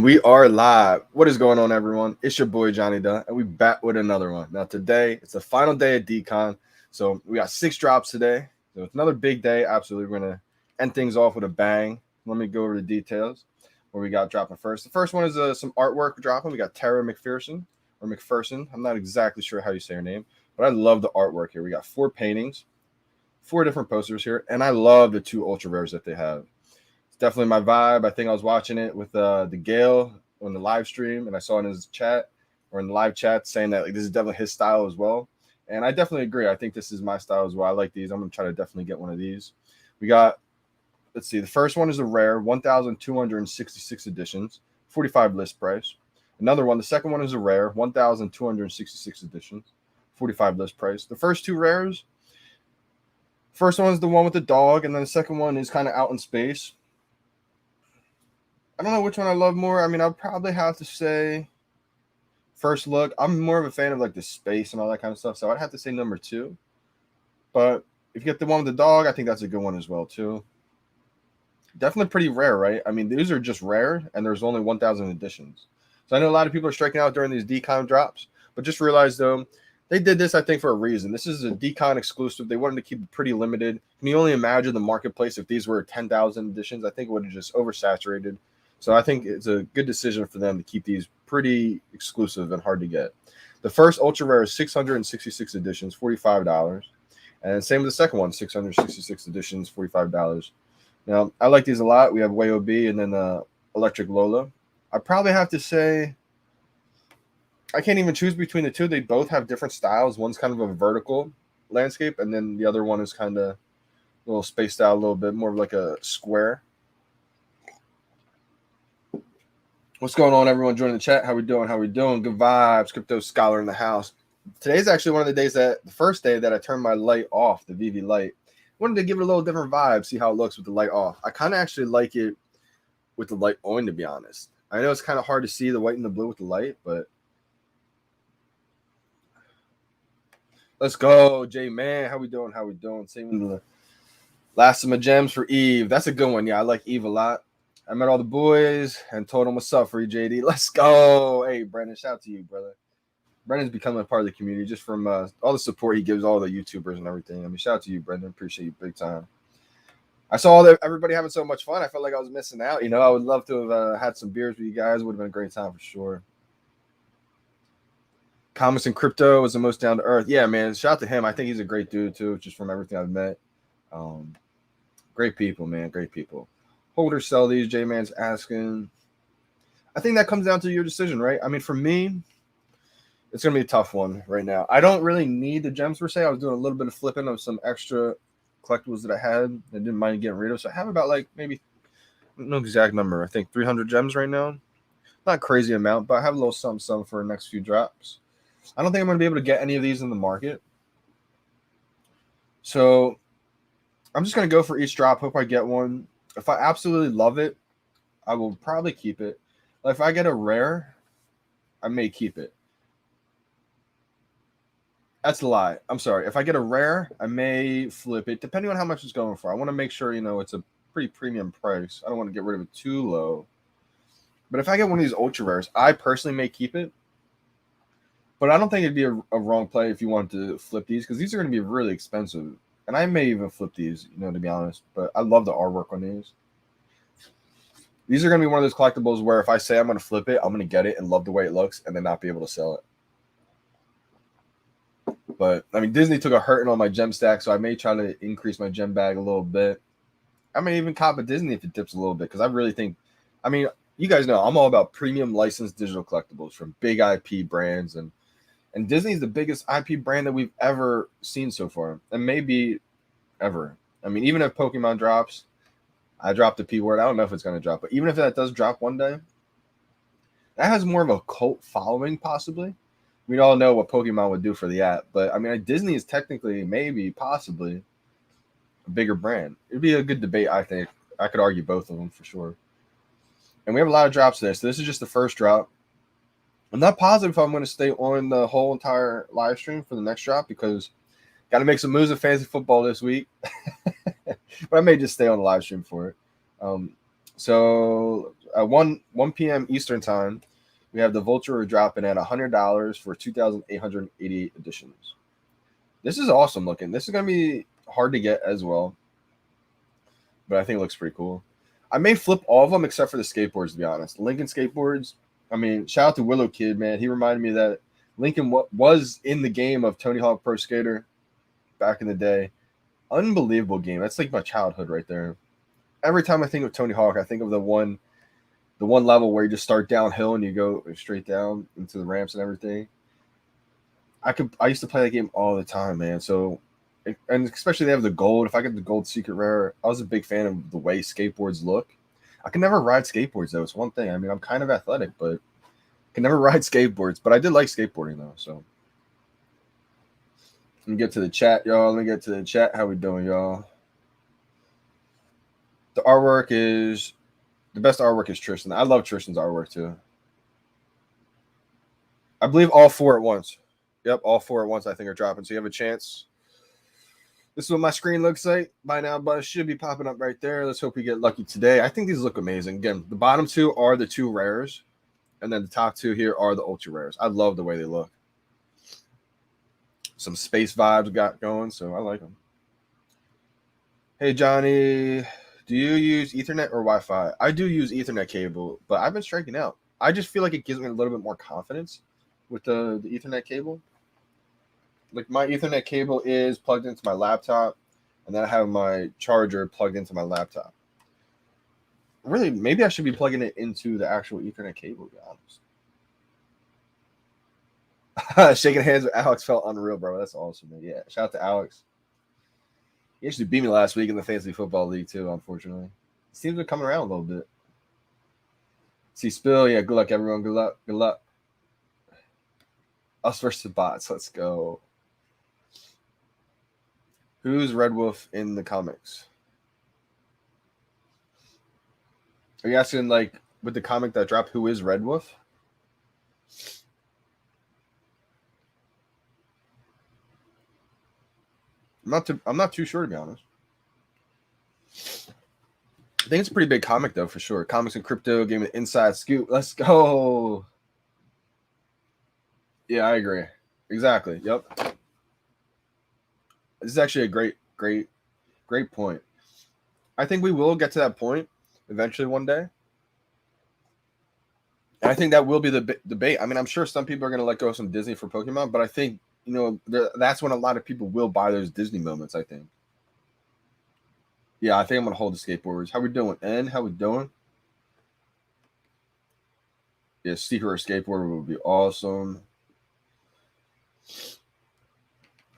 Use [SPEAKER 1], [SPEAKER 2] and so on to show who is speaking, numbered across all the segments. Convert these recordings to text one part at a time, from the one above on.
[SPEAKER 1] We are live. What is going on, everyone? It's your boy Johnny Dunn, and we back with another one. Now, today it's the final day at Dcon, so we got 6 drops today. So it's another big day. Absolutely, we're gonna end things off with a bang. Let me go over the details. Where we got dropping first. The first one is some artwork dropping. We got Tara McPherson or McPherson. I'm not exactly sure how you say her name, but I love the artwork here. We got 4 paintings, 4 different posters here, and I love the 2 ultra rares that they have. Definitely my vibe. I think I was watching it with the Gale on the live stream, and I saw in his chat or in the live chat saying that like this is definitely his style as well. And I definitely agree. I think this is my style as well. I like these. I'm gonna try to definitely get one of these. We got, let's see, the first one is a rare, 1,266 editions, 45 list price. Another one, the second one is a rare, 1,266 editions, 45 list price. The first 2 rares, first one is the one with the dog, and then the second one is kind of out in space. I don't know which one I love more. I mean, I'd probably have to say first look. I'm more of a fan of like the space and all that kind of stuff, so I'd have to say number 2. But if you get the one with the dog, I think that's a good one as well too. Definitely pretty rare, right? I mean, these are just rare, and there's only 1,000 editions. So I know a lot of people are striking out during these Dcon drops, but just realize though, they did this, I think, for a reason. This is a Dcon exclusive. They wanted to keep it pretty limited. Can you only imagine the marketplace if these were 10,000 editions? I think it would have just oversaturated. So I think it's a good decision for them to keep these pretty exclusive and hard to get. The first ultra rare is 666 editions, $45. And same with the second one, 666 editions, $45. Now, I like these a lot. We have YOB and then Electric Lola. I probably have to say I can't even choose between the 2. They both have different styles. One's kind of a vertical landscape, and then the other one is kind of a little spaced out a little bit, more of like a square. What's going on, everyone? Joining the chat. How we doing? How we doing? Good vibes. Crypto Scholar in the house. Today's actually one of the days the first day that I turned my light off, the VeVe light. Wanted to give it a little different vibe, see how it looks with the light off. I kind of actually like it with the light on, to be honest. I know it's kind of hard to see the white and the blue with the light, but let's go, J man. How we doing? How we doing? Saving the last of my gems for Eve. That's a good one. Yeah, I like Eve a lot. I met all the boys and told them what's up for you, JD. Let's go. Hey, Brandon, shout out to you, brother. Brandon's becoming a part of the community just from all the support he gives all the YouTubers and everything. I mean, shout out to you, Brandon. Appreciate you big time. I saw everybody having so much fun. I felt like I was missing out. You know, I would love to have had some beers with you guys. It would have been a great time for sure. Comments in crypto is the most down to earth. Yeah, man. Shout out to him. I think he's a great dude too, just from everything I've met. Great people, man. Great people. Hold or sell these, J-Man's asking. I think that comes down to your decision, right? I mean, for me, it's going to be a tough one right now. I don't really need the gems per se. I was doing a little bit of flipping of some extra collectibles that I had. I didn't mind getting rid of. So I have about like maybe, no exact number. I think 300 gems right now. Not crazy amount, but I have a little some for the next few drops. I don't think I'm going to be able to get any of these in the market. So I'm just going to go for each drop. Hope I get one. If I absolutely love it, I will probably keep it. If I get a rare, I may keep it. That's a lie. I'm sorry. If I get a rare, I may flip it, depending on how much it's going for. I want to make sure, it's a pretty premium price. I don't want to get rid of it too low. But if I get one of these ultra rares, I personally may keep it. But I don't think it'd be a wrong play if you wanted to flip these, because these are going to be really expensive. And I may even flip these, to be honest. But I love the artwork on these. These are going to be one of those collectibles where if I say I'm going to flip it, I'm going to get it and love the way it looks and then not be able to sell it. But, I mean, Disney took a hurting on my gem stack, so I may try to increase my gem bag a little bit. I may even cop a Disney if it dips a little bit, because I really think, I mean, you guys know I'm all about premium licensed digital collectibles from big IP brands, and Disney's the biggest IP brand that we've ever seen so far, and maybe ever. I mean, even if Pokemon drops, I dropped the P word. I don't know if it's going to drop, but even if that does drop one day, that has more of a cult following, possibly. We all know what Pokemon would do for the app, but I mean, Disney is technically, maybe, possibly a bigger brand. It'd be a good debate, I think. I could argue both of them for sure. And we have a lot of drops today, so this is just the first drop. I'm not positive if I'm going to stay on the whole entire live stream for the next drop, because got to make some moves in fantasy football this week. But I may just stay on the live stream for it. So at 1 p.m. Eastern time, we have the Vulture dropping at $100 for 2,888 editions. This is awesome looking. This is gonna be hard to get as well, but I think it looks pretty cool. I may flip all of them except for the skateboards, to be honest. Lincoln skateboards. I mean, shout out to Willow Kid, man. He reminded me that Lincoln was in the game of Tony Hawk Pro Skater back in the day. Unbelievable game. That's like my childhood right there. Every time I think of Tony Hawk, I think of the one level where you just start downhill and you go straight down into the ramps and everything. I used to play that game all the time, man. So, and especially they have the gold. If I get the gold secret rare, I was a big fan of the way skateboards look. I can never ride skateboards though. It's one thing. I mean, I'm kind of athletic, but can never ride skateboards. But I did like skateboarding though. So let me get to the chat, y'all. Let me get to the chat. How we doing, y'all? The artwork is the best artwork is Tristan. I love Tristan's artwork too. I believe all 4 at once. Yep, all 4 at once I think are dropping. So you have a chance. This is what my screen looks like by now, but it should be popping up right there. Let's hope we get lucky today. I think these look amazing. Again, the bottom 2 are the 2 rares, and then the top 2 here are the ultra rares. I love the way they look. Some space vibes got going, so I like them. Hey, Johnny, do you use Ethernet or Wi-Fi? I do use Ethernet cable, but I've been striking out. I just feel like it gives me a little bit more confidence with the Ethernet cable. Like my Ethernet cable is plugged into my laptop, and then I have my charger plugged into my laptop. Really, maybe I should be plugging it into the actual Ethernet cable, to be honest. Shaking hands with Alex felt unreal, bro. That's awesome, man. Yeah, shout out to Alex. He actually beat me last week in the Fantasy Football League, too, unfortunately. He seems to be coming around a little bit. See, Spill, yeah, good luck, everyone. Good luck. Good luck. Us versus the bots. Let's go. Who's Red Wolf in the comics? Are you asking, like, with the comic that dropped, who is Red Wolf? I'm not too sure, to be honest. I think it's a pretty big comic, though, for sure. Comics and Crypto, Game of Inside Scoop. Let's go. Yeah, I agree. Exactly. Yep. This is actually a great point. I think we will get to that point eventually one day. And I think that will be the debate. I mean, I'm sure some people are going to let go of some Disney for Pokemon, but I think, that's when a lot of people will buy those Disney moments, I think. Yeah, I think I'm going to hold the skateboarders. How we doing? N, how we doing? Yeah, Secret or Skateboarder would be awesome.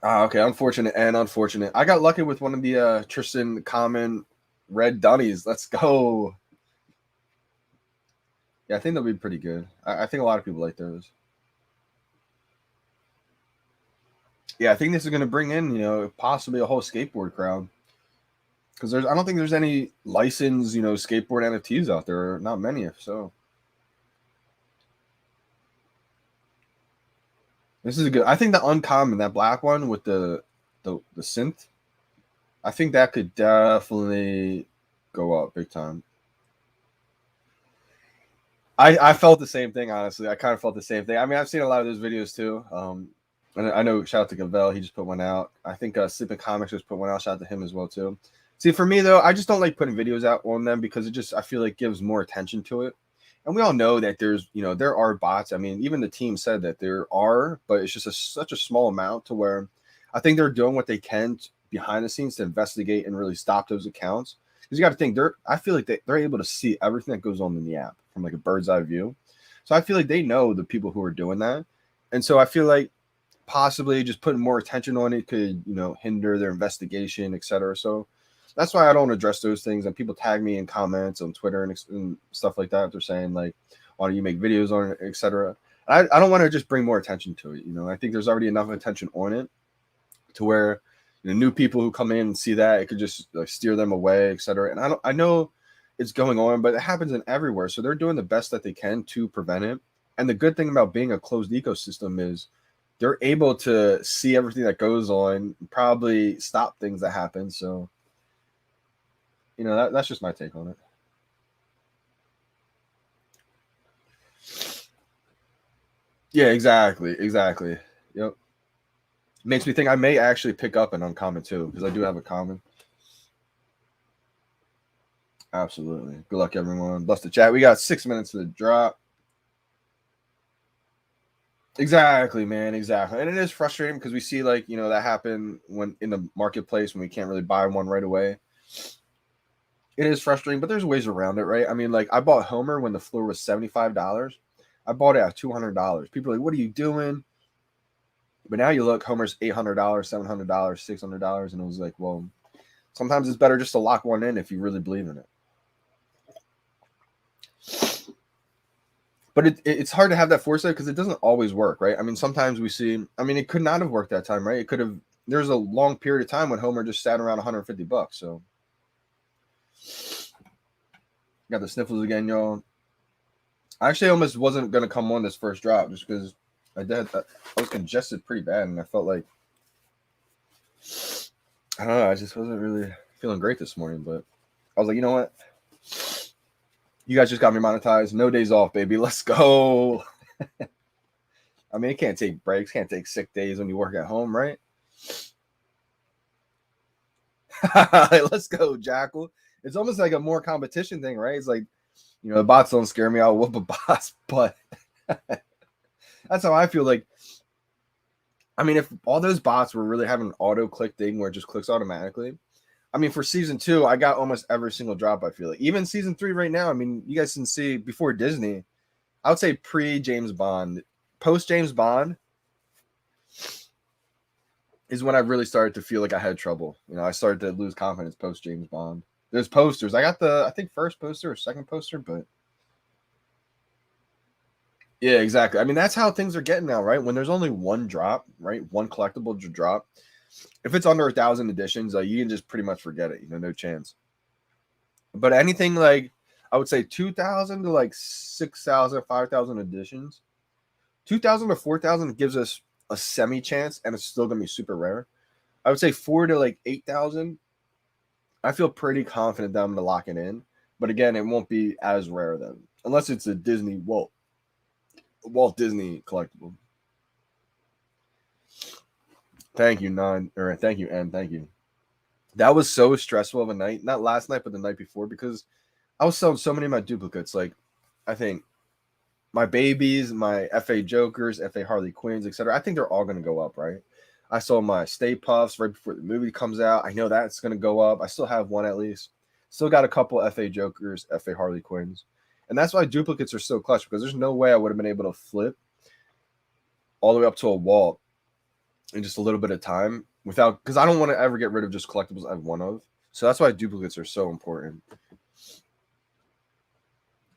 [SPEAKER 1] Okay, unfortunate and unfortunate. I got lucky with one of the Tristan Common Red Dunnies. Let's go. Yeah, I think they'll be pretty good. I think a lot of people like those. Yeah, I think this is going to bring in, possibly a whole skateboard crowd. Because I don't think there's any licensed, skateboard NFTs out there. Not many, if so. This is a good. I think the uncommon, that black one with the synth, I think that could definitely go up big time. I felt the same thing, honestly. I kind of felt the same thing. I mean, I've seen a lot of those videos too. And I know, shout out to Gavel, he just put one out. I think Sipping Comics just put one out. Shout out to him as well too. See, for me though, I just don't like putting videos out on them because I feel like gives more attention to it. And we all know that there are bots. I mean, even the team said that there are, but it's just such a small amount to where I think they're doing what they can behind the scenes to investigate and really stop those accounts. Because you got to think, I feel like they're able to see everything that goes on in the app from like a bird's eye view. So I feel like they know the people who are doing that. And so I feel like possibly just putting more attention on it could, hinder their investigation, etc. So that's why I don't address those things. And people tag me in comments on Twitter and stuff like that. They're saying like, why don't you make videos on it, etc. I don't want to just bring more attention to it. I think there's already enough attention on it to where new people who come in and see that, it could just like steer them away, etc. And I know it's going on, but it happens in everywhere. So they're doing the best that they can to prevent it. And the good thing about being a closed ecosystem is they're able to see everything that goes on, probably stop things that happen. So, that's just my take on it. Yeah, exactly. Yep. Makes me think I may actually pick up an uncommon too, because I do have a common. Absolutely. Good luck, everyone. Bless the chat. We got 6 minutes to the drop. Exactly, man. Exactly. And it is frustrating because we see, like, that happen when in the marketplace when we can't really buy one right away. It is frustrating, but there's ways around it, right? I mean, like, I bought Homer when the floor was $75. I bought it at $200. People are like, what are you doing? But now you look, Homer's $800, $700, $600. And it was like, well, sometimes it's better just to lock one in if you really believe in it. But it's hard to have that foresight because it doesn't always work, right? I mean, sometimes we see, I mean, it could not have worked that time, right? It could have, there's a long period of time when Homer just sat around $150. So, got the sniffles again, y'all. I actually almost wasn't going to come on this first drop just because I was congested pretty bad and I felt like, I don't know, I just wasn't really feeling great this morning. But I was like, you know what? You guys just got me monetized. No days off, baby. Let's go. I mean, it can't take breaks, can't take sick days when you work at home, right? Let's go, Jackal. It's almost like a more competition thing, right? It's like, the bots don't scare me. I'll whoop a bot's butt. That's how I feel. Like, I mean, if all those bots were really having an auto click thing where it just clicks automatically, I mean, for season 2, I got almost every single drop. I feel like even season 3 right now. I mean, you guys can see before Disney, I would say pre James Bond, post James Bond is when I really started to feel like I had trouble. I started to lose confidence post James Bond. There's posters. I got I think first poster or second poster, but yeah, exactly. I mean, that's how things are getting now, right? When there's only one drop, right? One collectible drop. If it's under 1,000 editions, you can just pretty much forget it. No chance. But anything like, I would say 2,000 to like 6,000, 5,000 editions, 2,000 to 4,000 gives us a semi chance, and it's still gonna be super rare. I would say 4 to like 8,000. I feel pretty confident that I'm gonna lock it in, but again, it won't be as rare then, unless it's a Disney Walt Disney collectible. Thank you, thank you, N. Thank you. That was so stressful of a night, not last night, but the night before, because I was selling so many of my duplicates. Like, I think my babies, my FA Jokers, FA Harley Quinns, etc. I think they're all going to go up, right? I sold my Stay Puffs right before the movie comes out. I know that's going to go up. I still have one at least. Still got a couple FA Jokers, FA Harley Quinns. And that's why duplicates are so clutch, because there's no way I would have been able to flip all the way up to a wall in just a little bit of time because I don't want to ever get rid of just collectibles I have one of. So that's why duplicates are so important.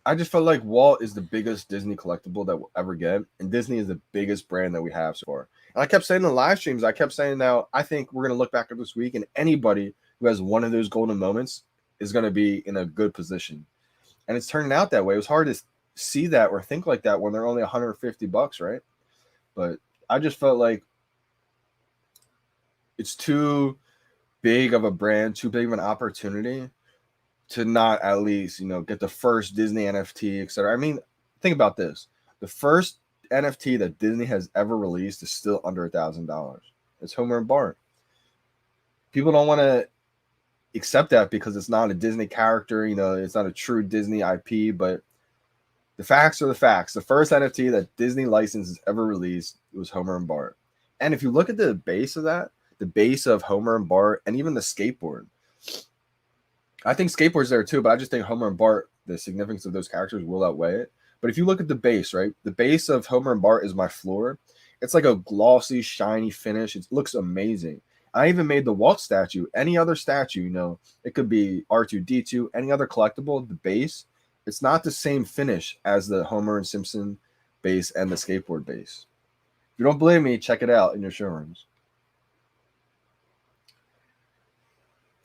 [SPEAKER 1] I just felt like Walt is the biggest Disney collectible that we'll ever get, and Disney is the biggest brand that we have so far. And I kept saying in the live streams, I kept saying now, I think we're going to look back at this week, and anybody who has one of those golden moments is going to be in a good position. And it's turning out that way. It was hard to see that or think like that when they're only $150, right? But I just felt like it's too big of a brand, too big of an opportunity to not at least, get the first Disney NFT, etc. I mean, think about this. The first NFT that Disney has ever released is still under $1,000. It's Homer and Bart. People don't want to accept that because it's not a Disney character, it's not a true Disney IP, but the facts are the facts. The first NFT that Disney licenses ever released was Homer and Bart. And if you look at the base of that, the base of Homer and Bart, and even the skateboard, I think skateboard's there too, but I just think Homer and Bart, the significance of those characters will outweigh it. But if you look at the base, right, the base of Homer and Bart is my floor. It's like a glossy, shiny finish. It looks amazing. I even made the Walt statue. Any other statue, it could be R2-D2, any other collectible, the base, it's not the same finish as the Homer and Simpson base and the skateboard base. If you don't believe me, check it out in your showrooms.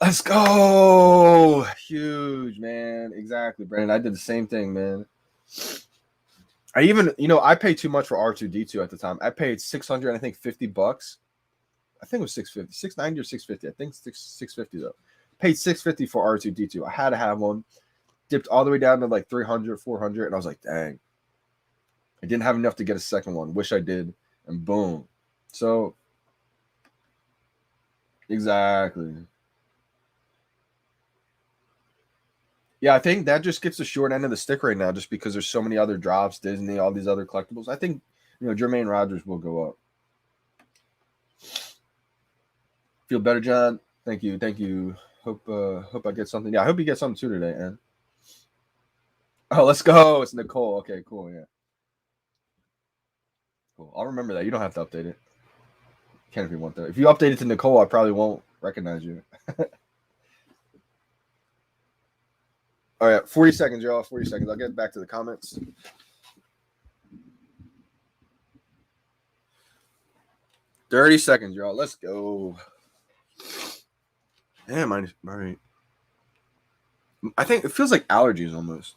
[SPEAKER 1] Let's go. Huge, man. Exactly, Brandon. I did the same thing, man. I even, I paid too much for R2-D2 at the time. I paid 600, I think $50. I think it was 650, 690 or 650. I think 650 though. Paid 650 for R2-D2. I had to have one. Dipped all the way down to like 300, 400, and I was like, dang. I didn't have enough to get a second one. Wish I did. And boom. So, exactly. Yeah, I think that just gets the short end of the stick right now just because there's so many other drops, Disney, all these other collectibles. I think, Jermaine Rogers will go up. Feel better, John? Thank you. Thank you. Hope I get something. Yeah, I hope you get something too today, man. Oh, let's go. It's Nicole. Okay, cool. Yeah. Cool. I'll remember that. You don't have to update it. You can if you want to. If you update it to Nicole, I probably won't recognize you. All right, 40 seconds, y'all. 40 seconds. I'll get back to the comments. $30 seconds, y'all. Let's go. Damn, my I think it feels like allergies almost.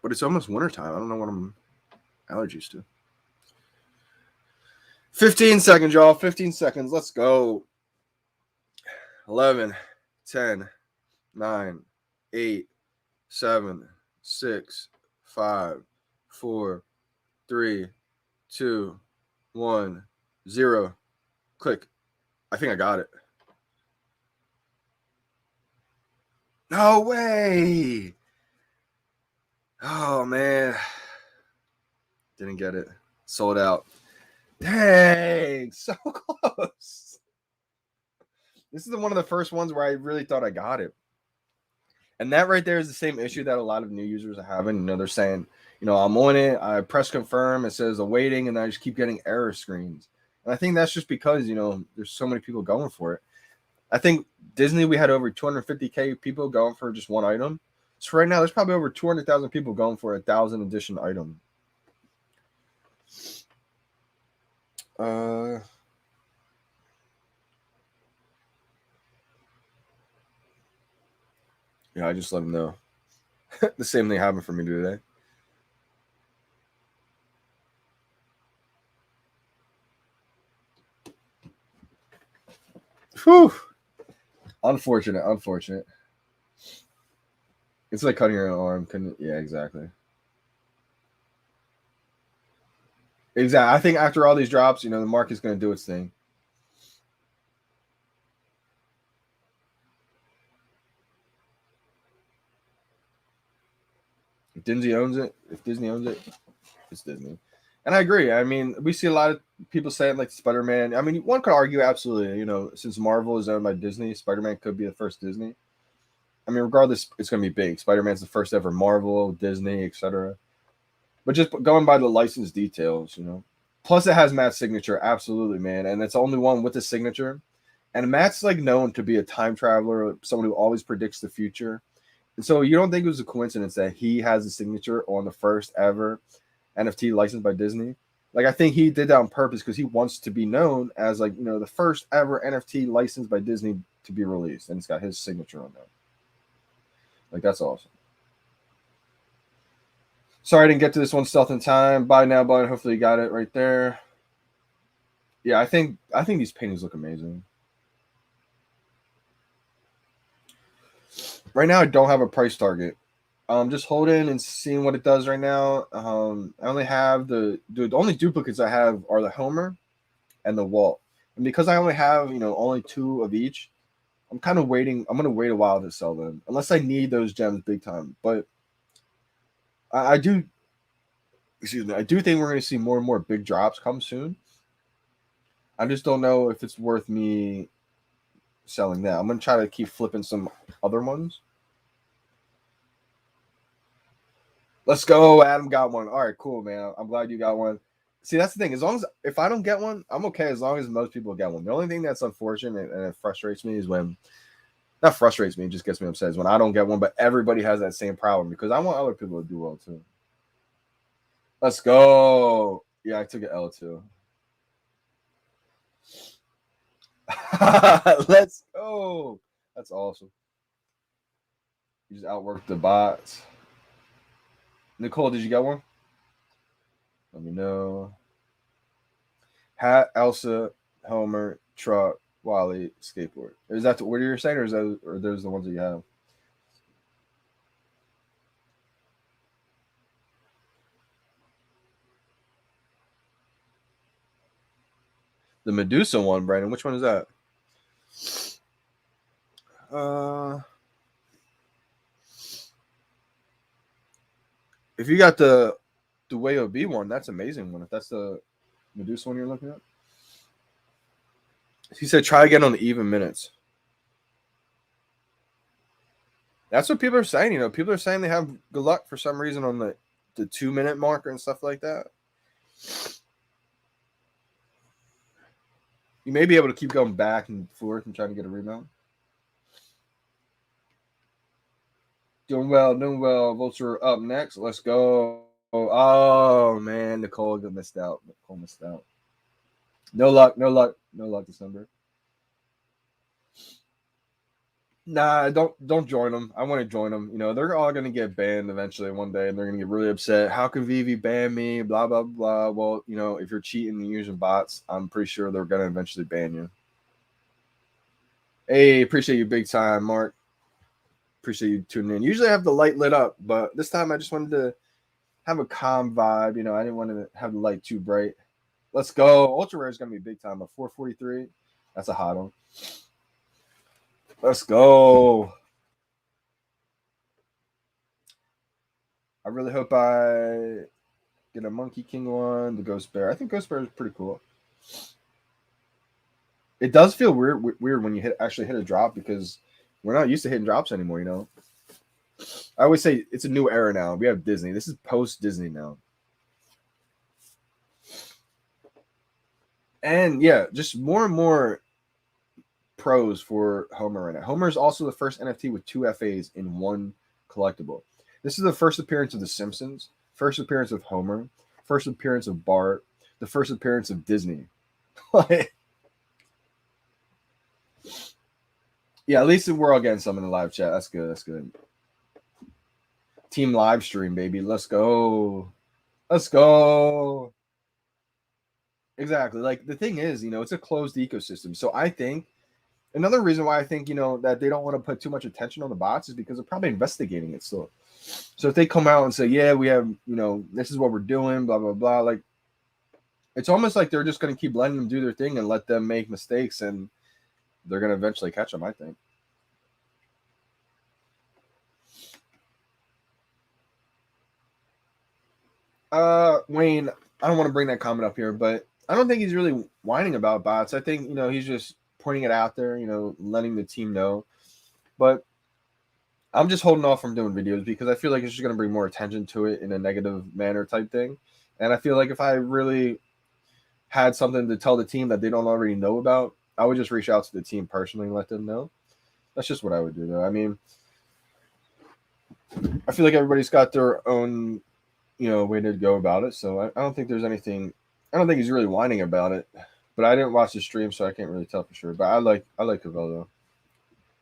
[SPEAKER 1] But it's almost wintertime. I don't know what I'm allergies to. 15 seconds, y'all. 15 seconds. Let's go. 11, 10, 9, 8, 7, 6, 5, 4, 3, 2, 1, 0. Click. I think I got it. No way. Oh, man. Didn't get it. Sold out. Dang. So close. This is one of the first ones where I really thought I got it. And that right there is the same issue that a lot of new users are having. They're saying, I'm on it. I press confirm. It says awaiting, and I just keep getting error screens. And I think that's just because, there's so many people going for it. I think Disney, we had over 250K people going for just one item. So right now, there's probably over 200,000 people going for a 1,000 edition item. Yeah, I just let them know. The same thing happened for me today. Whew. Unfortunate. It's like cutting your own arm. Yeah, exactly. Exactly. I think after all these drops, the market's going to do its thing. If Disney owns it, it's Disney. And I agree. I mean, we see a lot of people saying like Spider-Man. I mean, one could argue absolutely, since Marvel is owned by Disney, Spider-Man could be the first Disney. I mean, regardless, it's going to be big. Spider-Man's the first ever Marvel, Disney, etc. But just going by the license details, Plus, it has Matt's signature, absolutely, man. And it's the only one with the signature. And Matt's like known to be a time traveler, someone who always predicts the future. And so you don't think it was a coincidence that he has a signature on the first ever NFT licensed by Disney? Like, I think he did that on purpose because he wants to be known as like, the first ever NFT licensed by Disney to be released. And it's got his signature on there. Like, that's awesome. Sorry I didn't get to this one stealth in time. Bye now, bud. Hopefully you got it right there. Yeah, I think these paintings look amazing. Right now, I don't have a price target. Just holding and seeing what it does right now. I only have the only duplicates I have are the Homer and the Walt. And because I only have, only 2 of each, I'm kind of waiting. I'm going to wait a while to sell them unless I need those gems big time. But I do think we're going to see more and more big drops come soon. I just don't know if it's worth me selling that. I'm going to try to keep flipping some other ones. Let's go. Adam got one. All right, cool, man. I'm glad you got one. See, that's the thing. As long as if I don't get one, I'm okay. As long as most people get one. The only thing that's unfortunate and it frustrates me is when, not frustrates me, it just gets me upset, is when I don't get one, but everybody has that same problem because I want other people to do well too. Let's go. Yeah, I took an L too. Let's go. That's awesome. You just outworked the bots. Nicole, did you get one? Let me know. Hat, Elsa, Homer, truck, Wally, skateboard. Is that what you're saying, or are those the ones that you have? The Medusa one, Brandon. Which one is that? If you got the Way OB one, that's amazing one. If that's the Medusa one you're looking at. He said try again on the even minutes. That's what people are saying. You know, people are saying they have good luck for some reason on the 2-minute marker and stuff like that. You may be able to keep going back and forth and trying to get a rebound. Doing well. Vulture up next. Let's go. Oh man, Nicole missed out. No luck, December. Nah, don't join them. I want to join them. You know, they're all gonna get banned eventually one day, and they're gonna get really upset. How can VeVe ban me? Blah blah blah. Well, you know, if you're cheating and using bots, I'm pretty sure they're gonna eventually ban you. Hey, appreciate you big time, Mark. Appreciate you tuning in. Usually I have the light lit up, but this time I just wanted to have a calm vibe. You know, I didn't want to have the light too bright. Let's go. Ultra rare is gonna be big time. A 443. That's a hot one. Let's go. I really hope I get a Monkey King one, the Ghost Bear. I think Ghost Bear is pretty cool. It does feel weird when you actually hit a drop because we're not used to hitting drops anymore, you know. I always say it's a new era now. We have Disney. This is post Disney now. And yeah, just more and more pros for Homer right now. Homer is also the first NFT with 2 FAs in one collectible. This is the first appearance of The Simpsons, first appearance of Homer, first appearance of Bart, the first appearance of Disney. Yeah, at least we're all getting some in the live chat. That's good. That's good. Team Livestream, baby. Let's go. Let's go. Exactly. Like the thing is, you know, it's a closed ecosystem. So I think another reason why I think, you know, that they don't want to put too much attention on the bots is because they're probably investigating it still. So if they come out and say, yeah, we have, you know, this is what we're doing, blah, blah, blah, like it's almost like they're just going to keep letting them do their thing and let them make mistakes and they're going to eventually catch them, I think. Wayne, I don't want to bring that comment up here, but I don't think he's really whining about bots. I think, you know, he's just pointing it out there, you know, letting the team know. But I'm just holding off from doing videos because I feel like it's just going to bring more attention to it in a negative manner type thing. And I feel like if I really had something to tell the team that they don't already know about, I would just reach out to the team personally and let them know. That's just what I would do, though. I mean, I feel like everybody's got their own, you know, way to go about it. So I don't think there's anything. I don't think he's really whining about it. But I didn't watch the stream, so I can't really tell for sure. But I like Cavell though.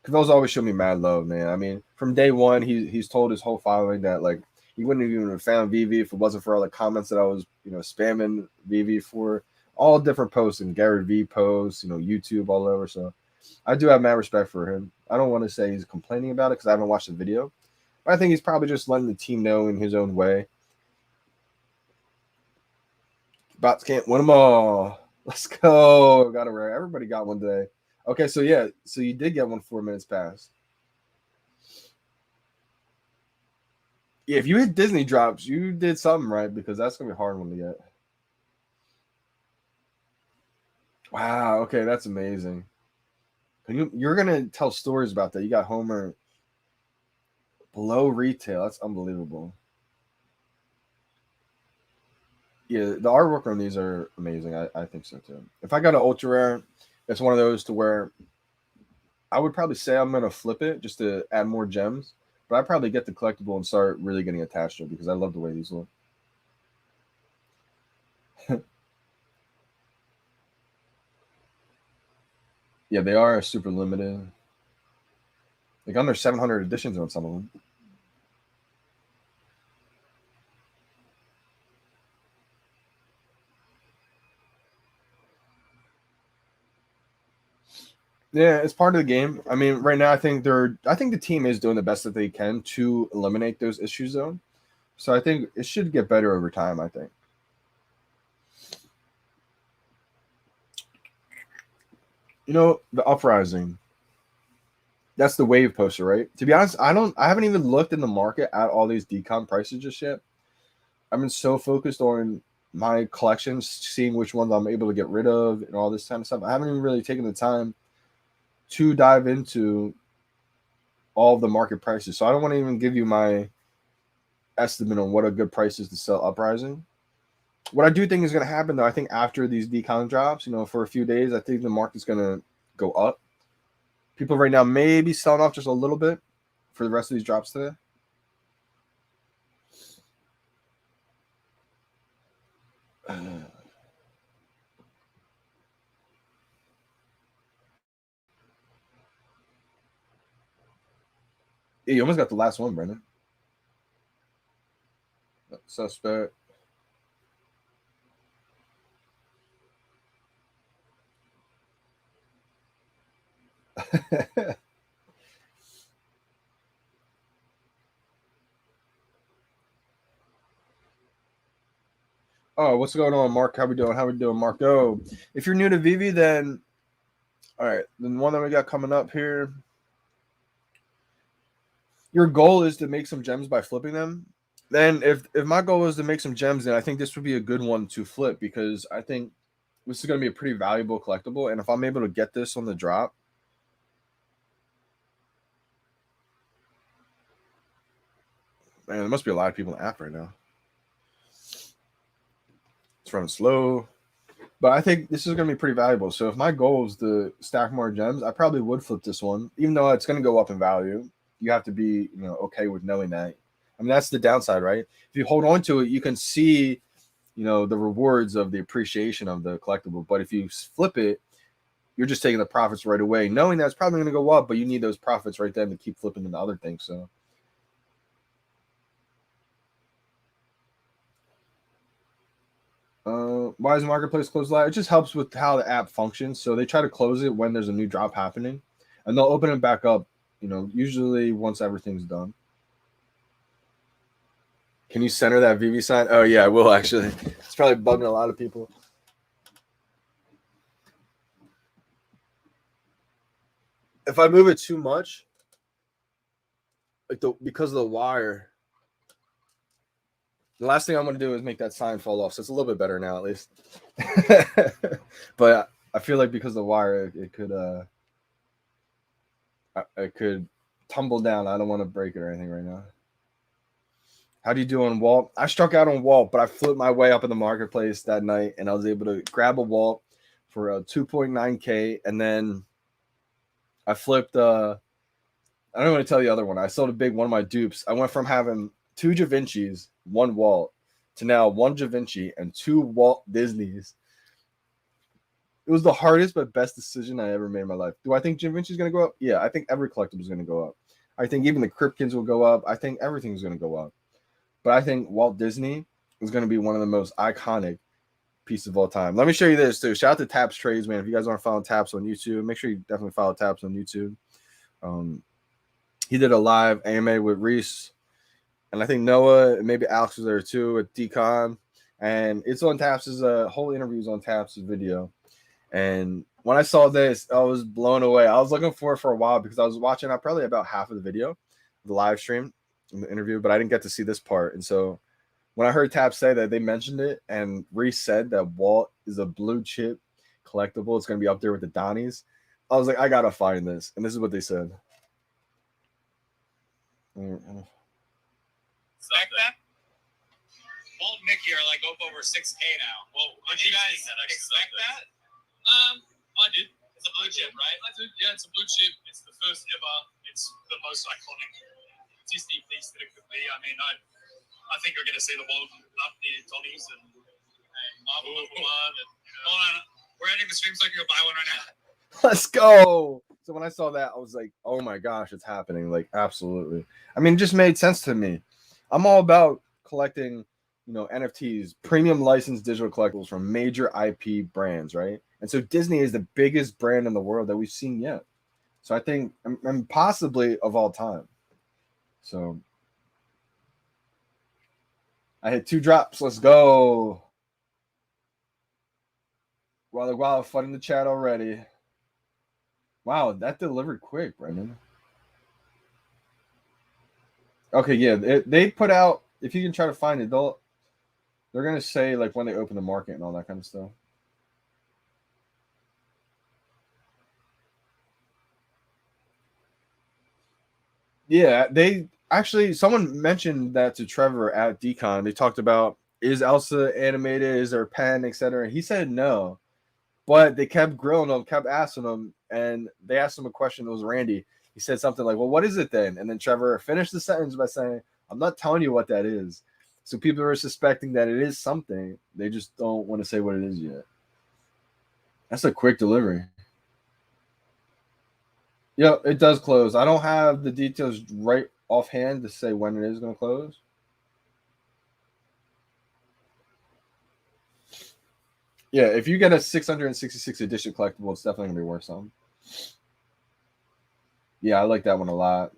[SPEAKER 1] Cavell's always showed me mad love, man. I mean, from day one, he's told his whole following that like he wouldn't even have found VeVe if it wasn't for all the comments that I was, you know, spamming VeVe for all different posts and Gary V posts, you know, YouTube all over. So I do have mad respect for him. I don't want to say he's complaining about it because I haven't watched the video. But I think he's probably just letting the team know in his own way. Bots can't win them all. Let's go. Got it right. Everybody got one today. Okay, so yeah, so you did get one 4 minutes past. Yeah, if you hit Disney drops, you did something right because that's gonna be a hard one to get. Wow. Okay, that's amazing. You're gonna tell stories about that. You got Homer below retail. That's unbelievable. Yeah, the artwork on these are amazing. I think so too. If I got an ultra rare, it's one of those to where I would probably say I'm gonna flip it just to add more gems, but I'd probably get the collectible and start really getting attached to it because I love the way these look. Yeah, they are super limited. Like under 700 editions on some of them. Yeah, it's part of the game. I mean, right now I think the team is doing the best that they can to eliminate those issues though. So I think it should get better over time, I think. You know, the Uprising. That's the wave poster, right? To be honest, I haven't even looked in the market at all these Dcon prices just yet. I've been so focused on my collections, seeing which ones I'm able to get rid of and all this kind of stuff. I haven't even really taken the time to dive into all of the market prices. So I don't want to even give you my estimate on what a good price is to sell Uprising. What I do think is going to happen, though, I think after these Dcon drops, for a few days, I think the market's going to go up. People right now may be selling off just a little bit for the rest of these drops today. You almost got the last one, Brendan. Suspect. Oh, what's going on, Mark? How we doing? How we doing, Marco? If you're new to VeVe, then all right. Then one that we got coming up here. Your goal is to make some gems by flipping them. Then, if my goal is to make some gems, then I think this would be a good one to flip because I think this is going to be a pretty valuable collectible. And if I'm able to get this on the drop, man, there must be a lot of people in the app right now. It's running slow. But I think this is going to be pretty valuable. So if my goal is to stack more gems, I probably would flip this one, even though it's going to go up in value. You have to be, okay with knowing that. I mean, that's the downside, right? If you hold on to it, you can see, the rewards of the appreciation of the collectible. But if you flip it, you're just taking the profits right away, knowing that it's probably going to go up, but you need those profits right then to keep flipping into other things. So. Why is the marketplace closed live? It just helps with how the app functions. So they try to close it when there's a new drop happening, and they'll open it back up. Usually once everything's done. Can you center that VeVe sign? Oh yeah, I will actually. It's probably bugging a lot of people. If I move it too much, because of the wire, the last thing I'm going to do is make that sign fall off. So it's a little bit better now, at least. But I feel like because of the wire, it could tumble down. I don't want to break it or anything right now. How do you do on Walt? I struck out on Walt, but I flipped my way up in the marketplace that night, and I was able to grab a Walt for a 2.9K, and then I flipped. I don't want to tell the other one. I sold a big one of my dupes. I went from having 2 Javincis, 1 Walt, to now 1 Javinci and 2 Walt Disneys. It was the hardest but best decision I ever made in my life. Do I think Javinci's going to go up? Yeah, I think every collectible is going to go up. I think even the Kripkins will go up. I think everything's going to go up. But I think Walt Disney is going to be one of the most iconic pieces of all time. Let me show you this too. Shout out to Taps Trades, man. If you guys aren't following Taps on YouTube, make sure you definitely follow Taps on YouTube. He did a live AMA with Reese, and I think Noah, maybe Alex was there too at Dcon. And it's on Taps' whole interviews on Taps' video. And when I saw this, I was blown away. I was looking for it for a while because I was watching probably about half of the video, the live stream, the interview, but I didn't get to see this part. And so when I heard Tap say that, they mentioned it, and Reese said that Walt is a blue chip collectible. It's going to be up there with the Donnies. I was like, I got to find this. And this is what they said.
[SPEAKER 2] Expect that? Walt and Mickey are like up over 6K now. Well, did you guys expect that? I did. It's a blue chip, right? I did. Yeah, it's a blue chip. It's the first ever. It's the most iconic Disney piece that it could be. I mean, I think you're going to see the Walt up near Donnie's and Marvel number 1. And, we're ending the stream so you'll buy one right now.
[SPEAKER 1] Let's go. So when I saw that, I was like, oh my gosh, it's happening. Like, absolutely. I mean, it just made sense to me. I'm all about collecting, NFTs, premium licensed digital collectibles from major IP brands, right? And so Disney is the biggest brand in the world that we've seen yet. So I think, and possibly of all time. So I hit 2 drops. Let's go. Wow, fun in the chat already. Wow, that delivered quick, Brendan. Okay, yeah, they put out. If you can try to find it, they're gonna say like when they open the market and all that kind of stuff. Yeah, they actually someone mentioned that to Trevor at Dcon. They talked about is Elsa animated, is there a pen, etc. He said no, but they kept grilling him, kept asking him, and they asked him a question. It was Randy. He said something like, "Well, what is it then?" And then Trevor finished the sentence by saying, "I'm not telling you what that is." So people are suspecting that it is something. They just don't want to say what it is yet. That's a quick delivery. Yeah, it does close. I don't have the details right offhand to say when it is going to close. Yeah, if you get a 666 edition collectible, it's definitely going to be worth something. Yeah, I like that one a lot.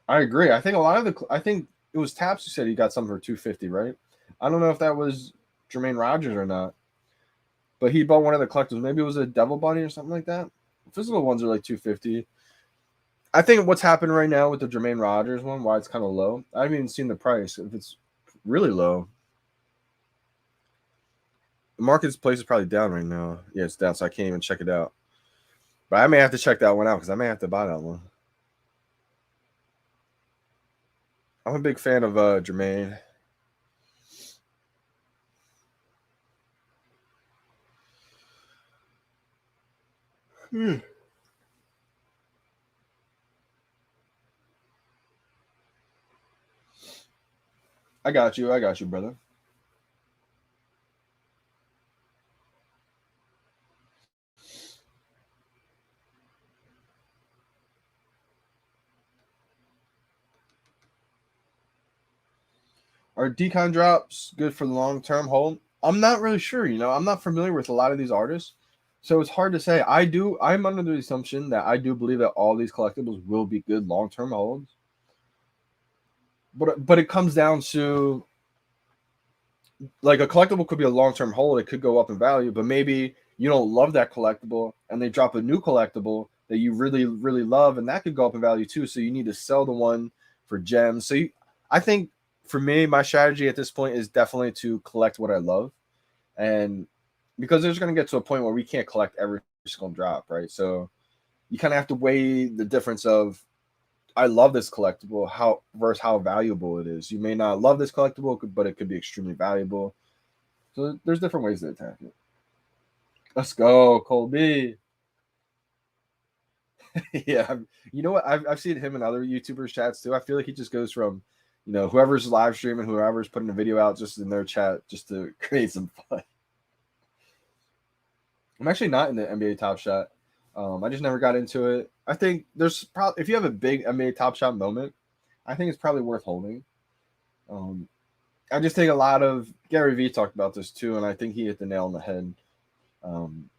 [SPEAKER 1] I agree. I think a lot of I think it was Taps who said he got something for 250, right? I don't know if that was Jermaine Rogers or not, but he bought one of the collectibles. Maybe it was a Devil Bunny or something like that. Physical ones are like 250. I think what's happened right now with the Jermaine Rogers one, why it's kind of low. I haven't even seen the price. If it's really low, the market's place is probably down right now. Yeah, it's down, so I can't even check it out. But I may have to check that one out because I may have to buy that one. I'm a big fan of Jermaine. I got you. I got you, brother. Are Dcon drops good for the long term hold? I'm not really sure. I'm not familiar with a lot of these artists, so it's hard to say. I'm under the assumption that I do believe that all these collectibles will be good long term holds, but it comes down to like a collectible could be a long term hold. It could go up in value, but maybe you don't love that collectible, and they drop a new collectible that you really really love, and that could go up in value too. So you need to sell the one for gems. I think for me, my strategy at this point is definitely to collect what I love, and because there's going to get to a point where we can't collect every single drop, right? So you kind of have to weigh the difference of I love this collectible, how versus how valuable it is. You may not love this collectible, but it could be extremely valuable. So there's different ways to attack it. Let's go, Colby. Yeah, you know what? I've seen him in other YouTubers chats too. I feel like he just goes from, whoever's live streaming, whoever's putting a video out, just in their chat, just to create some fun. I'm actually not in the NBA Top Shot. I just never got into it. I think there's probably if you have a big NBA Top Shot moment, I think it's probably worth holding. Um, I just think a lot of Gary Vee talked about this too, and I think he hit the nail on the head. Um,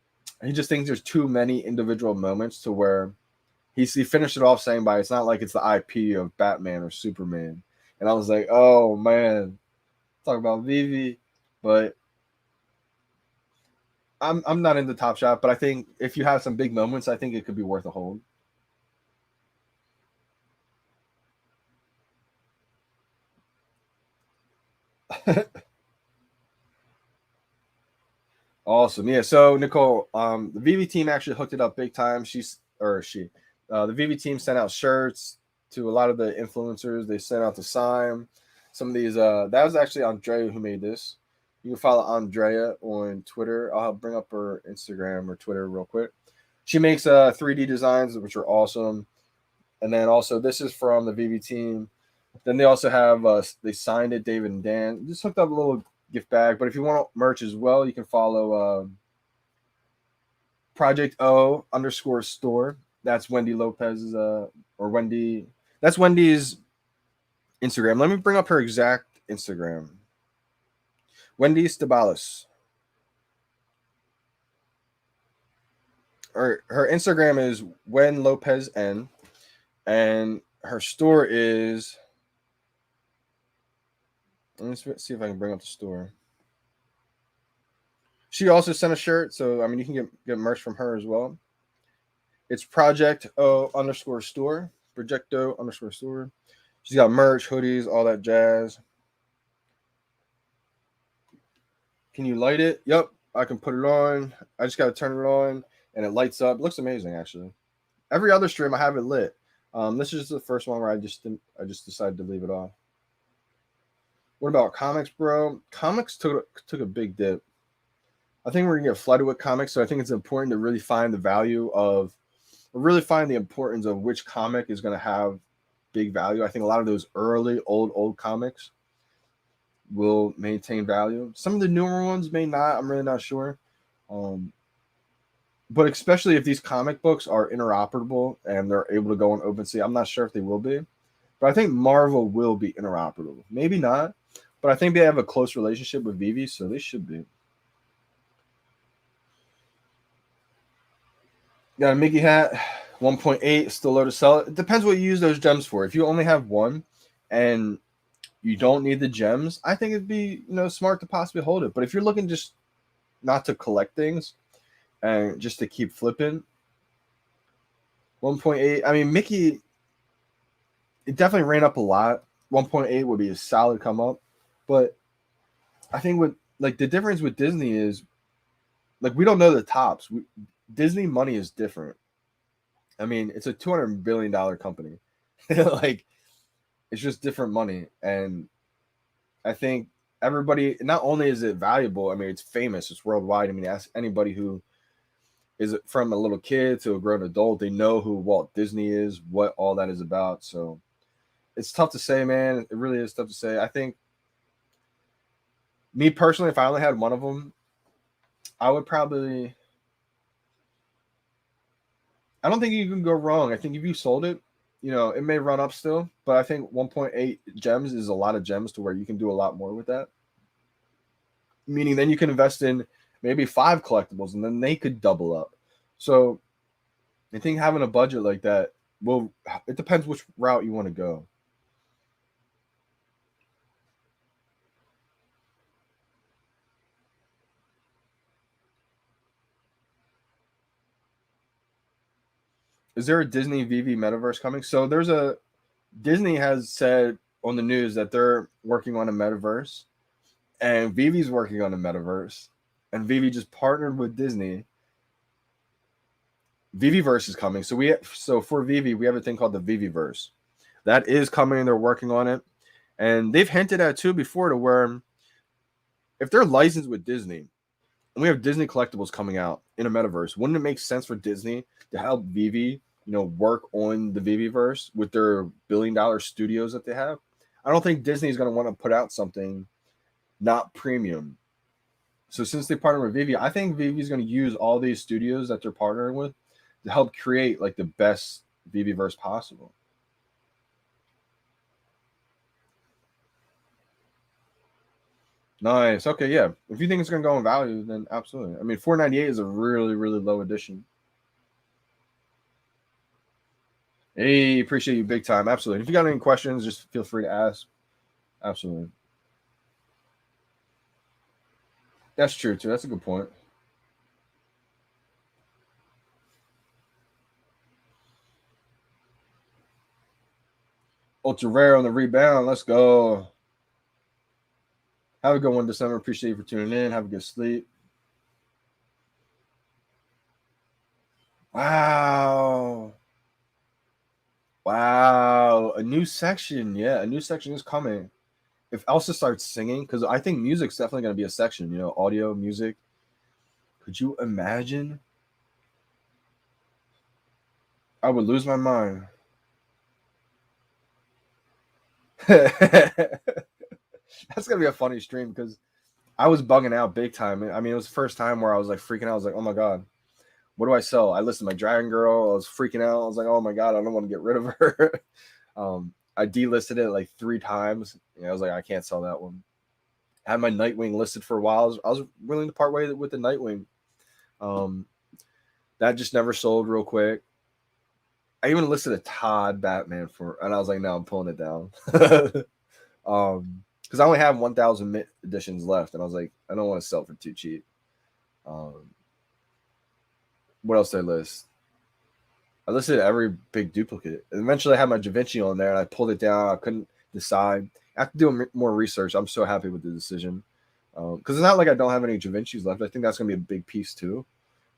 [SPEAKER 1] he just thinks there's too many individual moments to where he finished it off saying by it's not like it's the IP of Batman or Superman. And I was like, oh man, talk about VeVe, but I'm not into Top Shot, but I think if you have some big moments, I think it could be worth a hold. Awesome. Yeah. So Nicole, the VeVe team actually hooked it up big time. The VeVe team sent out shirts to a lot of the influencers. They sent out the sign. Some of these. That was actually Andrea who made this. You can follow Andrea on Twitter. I'll bring up her Instagram or Twitter real quick. She makes 3D designs, which are awesome. And then also this is from the VeVe team. Then they also have they signed it, David and Dan. Just hooked up a little gift bag. But if you want merch as well, you can follow Project O _ store. That's Wendy Lopez's or Wendy. That's Wendy's Instagram. Let me bring up her exact Instagram. Wendy Stabalis. Her Instagram is Wen Lopez N, and her store is. Let me see if I can bring up the store. She also sent a shirt, so I mean you can get merch from her as well. It's Project O _ store. Projecto _ store. She's got merch, hoodies, all that jazz. Can you light it? Yep, I can put it on. I just gotta turn it on and it lights up. It looks amazing actually. Every other stream I have it lit. This is the first one where I just decided to leave it off. What about comics, bro? Comics took a big dip. I think we're gonna get flooded with comics, so I think it's important to really find the value of, really find the importance of which comic is gonna have big value. I think a lot of those early old comics will maintain value. Some of the newer ones may not. I'm really not sure. But especially if these comic books are interoperable and they're able to go on OpenSea, I'm not sure if they will be. But I think Marvel will be interoperable. Maybe not, but I think they have a close relationship with VeVe, so they should be. Got a Mickey hat, 1.8, still low to sell. It depends what you use those gems for. If you only have one and you don't need the gems, I think it'd be smart to possibly hold it. But if you're looking just not to collect things and just to keep flipping, 1.8. I mean, Mickey, it definitely ran up a lot. 1.8 would be a solid come up, but I think with the difference with Disney is we don't know the tops. Disney money is different. I mean, it's a $200 billion company. It's just different money. And I think everybody, not only is it valuable, I mean, it's famous, it's worldwide. I mean, ask anybody who is from a little kid to a grown adult, they know who Walt Disney is, what all that is about. So it's tough to say, man. It really is tough to say. I think, me personally, if I only had one of them, I would probably, I don't think you can go wrong. I think if you sold it, it may run up still, but I think 1.8 gems is a lot of gems to where you can do a lot more with that. Meaning then you can invest in maybe 5 collectibles and then they could double up. So I think having a budget like that, it depends which route you want to go. Is there a Disney VeVe metaverse coming? So Disney has said on the news that they're working on a metaverse, and VeVe's working on a metaverse, and VeVe just partnered with Disney. VeVeverse is coming. So for VeVe, we have a thing called the VeVeverse. That is coming. They're working on it. And they've hinted at too before to where if they're licensed with Disney and we have Disney collectibles coming out in a metaverse, wouldn't it make sense for Disney to help VeVe, work on the VeVeverse with their billion-dollar studios that they have? I don't think Disney is going to want to put out something not premium. So since they partner with VeVe, I think VeVe is going to use all these studios that they're partnering with to help create the best VeVeverse possible. Nice. Okay, yeah. If you think it's going to go in value, then absolutely. I mean, 498 is a really, really low edition. Hey, appreciate you big time. Absolutely. If you got any questions, just feel free to ask. Absolutely. That's true, too. That's a good point. Ultra rare on the rebound. Let's go. Have a good one, December. Appreciate you for tuning in. Have a good sleep. Wow. Wow. A new section. Yeah, a new section is coming. If Elsa starts singing, because I think music's definitely going to be a section, audio, music. Could you imagine? I would lose my mind. That's going to be a funny stream because I was bugging out big time. I mean, it was the first time where I was freaking out. I was like, oh my God, what do I sell? I listed my Dragon Girl. I was freaking out. I was like, oh my God, I don't want to get rid of her. I delisted it 3 times. I was like, I can't sell that one. I had my Nightwing listed for a while. I was willing to part way with the Nightwing. That just never sold real quick. I even listed a Todd Batman and I was like, no, I'm pulling it down. Because I only have 1,000 editions left, and I was like, I don't want to sell for too cheap. What else did I list? I listed every big duplicate. And eventually, I had my Javinci on there, and I pulled it down. I couldn't decide. After doing more research, I'm so happy with the decision because it's not like I don't have any Javincis left. I think that's going to be a big piece too,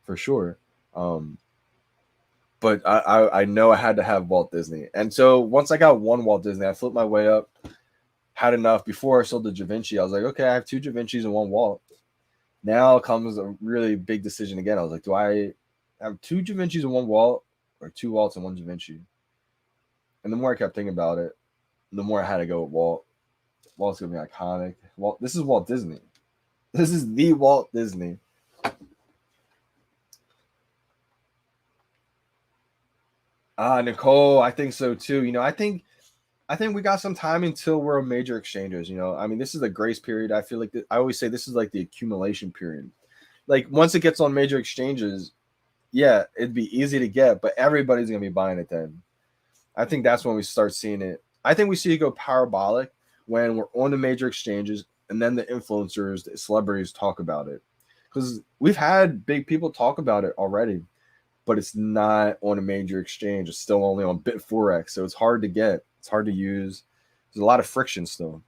[SPEAKER 1] for sure. But I know I had to have Walt Disney, and so once I got one Walt Disney, I flipped my way up. Had enough before I sold the Javinci. I was like, okay, I have two Javincis and one Walt. Now comes a really big decision again. I was like, do I have two Javincis and one Walt, or two Walts and one Javinci? And the more I kept thinking about it, the more I had to go with Walt. Walt's gonna be iconic. Walt, this is Walt Disney. This is the Walt Disney. Nicole, I think so too. I think we got some time until we're major exchanges. I mean, this is the grace period. I feel like I always say this is like the accumulation period. Like once it gets on major exchanges, yeah, it'd be easy to get, but everybody's gonna be buying it then. I think that's when we start seeing it. I think we see it go parabolic when we're on the major exchanges and then the influencers, the celebrities talk about it. Because we've had big people talk about it already, but it's not on a major exchange. It's still only on Bit4X. So it's hard to get. It's hard to use. There's a lot of friction still.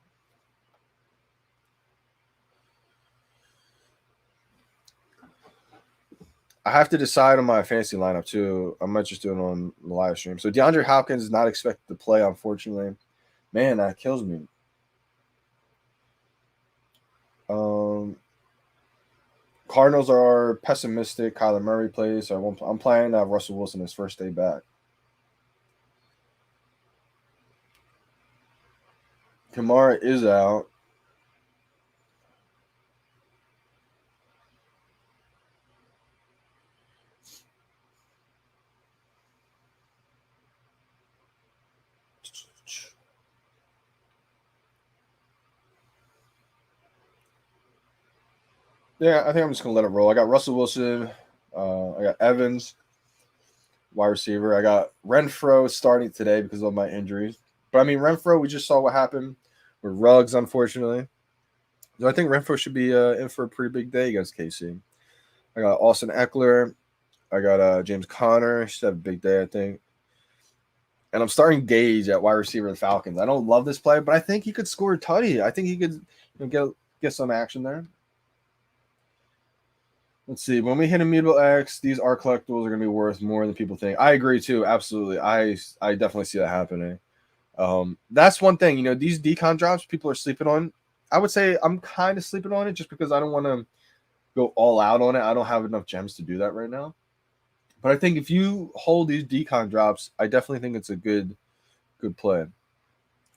[SPEAKER 1] I have to decide on my fantasy lineup too. I might just do it on the live stream. So DeAndre Hopkins is not expected to play, unfortunately. Man, that kills me. Cardinals are pessimistic. Kyler Murray plays. So I'm planning to have Russell Wilson his first day back. Kamara is out. Yeah, I think I'm just gonna let it roll. I got Russell Wilson. I got Evans, wide receiver. I got Renfro starting today because of my injuries. But I mean, Renfro, we just saw what happened with Ruggs, unfortunately. So I think Renfro should be in for a pretty big day against KC. I got Austin Eckler. I got James Conner. He should have a big day, I think. And I'm starting Gage at wide receiver of the Falcons. I don't love this play, but I think he could score a tutty. I think he could get some action there. Let's see. When we hit Immutable X, these art collectibles are going to be worth more than people think. I agree too. Absolutely. I definitely see that happening. That's one thing. These Dcon drops people are sleeping on. I would say I'm kind of sleeping on it just because I don't want to go all out on it. I don't have enough gems to do that right now. But I think if you hold these Dcon drops, I definitely think it's a good play.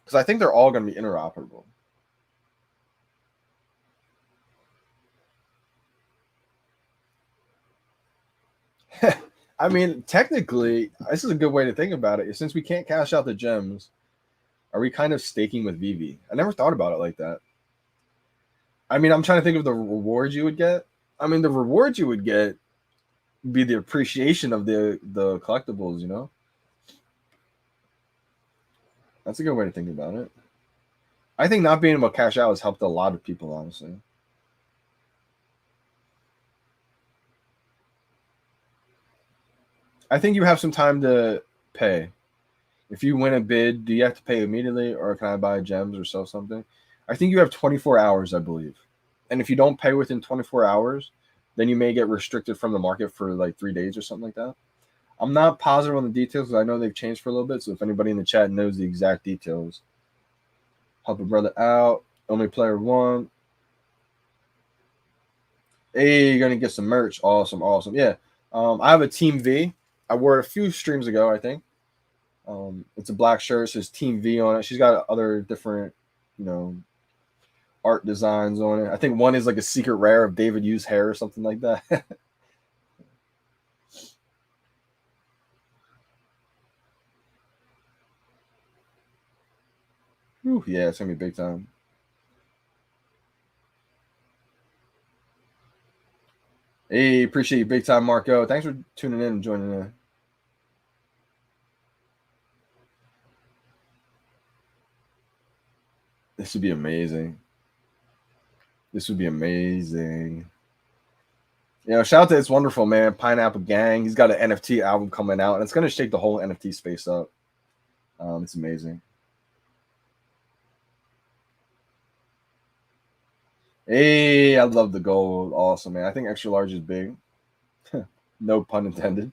[SPEAKER 1] Because I think they're all going to be interoperable. I mean, technically, this is a good way to think about it. Since we can't cash out the gems, are we kind of staking with VeVe? I never thought about it like that. I mean, I'm trying to think of the rewards you would get. I mean, the rewards you would get would be the appreciation of the collectibles. That's a good way to think about it. I think not being able to cash out has helped a lot of people, honestly. I think you have some time to pay. If you win a bid, do you have to pay immediately, or can I buy gems or sell something? I think you have 24 hours, I believe. And if you don't pay within 24 hours, then you may get restricted from the market for like 3 days or something like that. I'm not positive on the details because I know they've changed for a little bit. So if anybody in the chat knows the exact details, help a brother out. Only player one. Hey, you're gonna get some merch. Awesome. Yeah. I have a Team V. I wore it a few streams ago, I think. It's a black shirt. It says Team V on it. She's got other different, art designs on it. I think one is like a secret rare of David Hughes' hair or something like that. Whew, yeah, it's gonna be big time. Hey, appreciate you big time, Marco. Thanks for tuning in and joining in. This would be amazing. This would be amazing. You know, shout out to It's Wonderful, man. Pineapple Gang. He's got an NFT album coming out, and it's gonna shake the whole NFT space up. It's amazing. Hey, I love the gold. Awesome, man. I think extra large is big. No pun intended.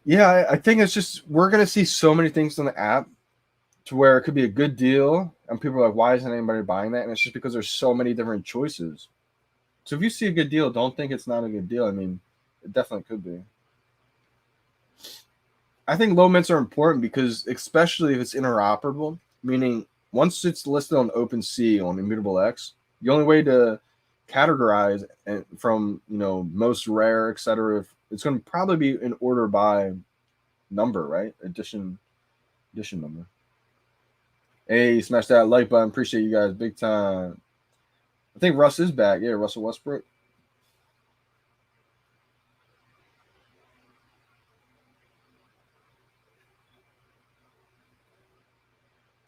[SPEAKER 1] Yeah, I think it's just we're gonna see so many things on the app to where it could be a good deal, and people are like, "Why isn't anybody buying that?" And it's just because there's so many different choices. So if you see a good deal, don't think it's not a good deal. I mean, it definitely could be. I think low mints are important because, especially if it's interoperable, meaning once it's listed on OpenSea on Immutable X, the only way to categorize and from most rare, etc., it's going to probably be in order by number, right? Edition number. Hey, smash that like button. Appreciate you guys big time. I think Russ is back. Yeah, Russell Westbrook.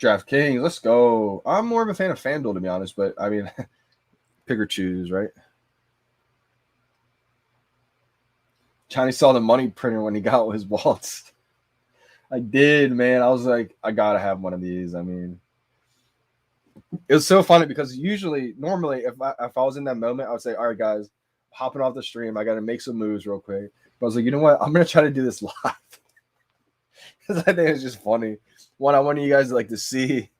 [SPEAKER 1] DraftKings, let's go. I'm more of a fan of FanDuel, to be honest, but I mean, pick or choose, right? Johnny saw the money printer when he got his wallets. I did, man. I was like, I gotta have one of these. I mean, it was so funny because normally, if I was in that moment, I would say, all right, guys, hopping off the stream, I gotta make some moves real quick. But I was like, you know what? I'm gonna try to do this live because I think it's just funny. One, I want you guys to see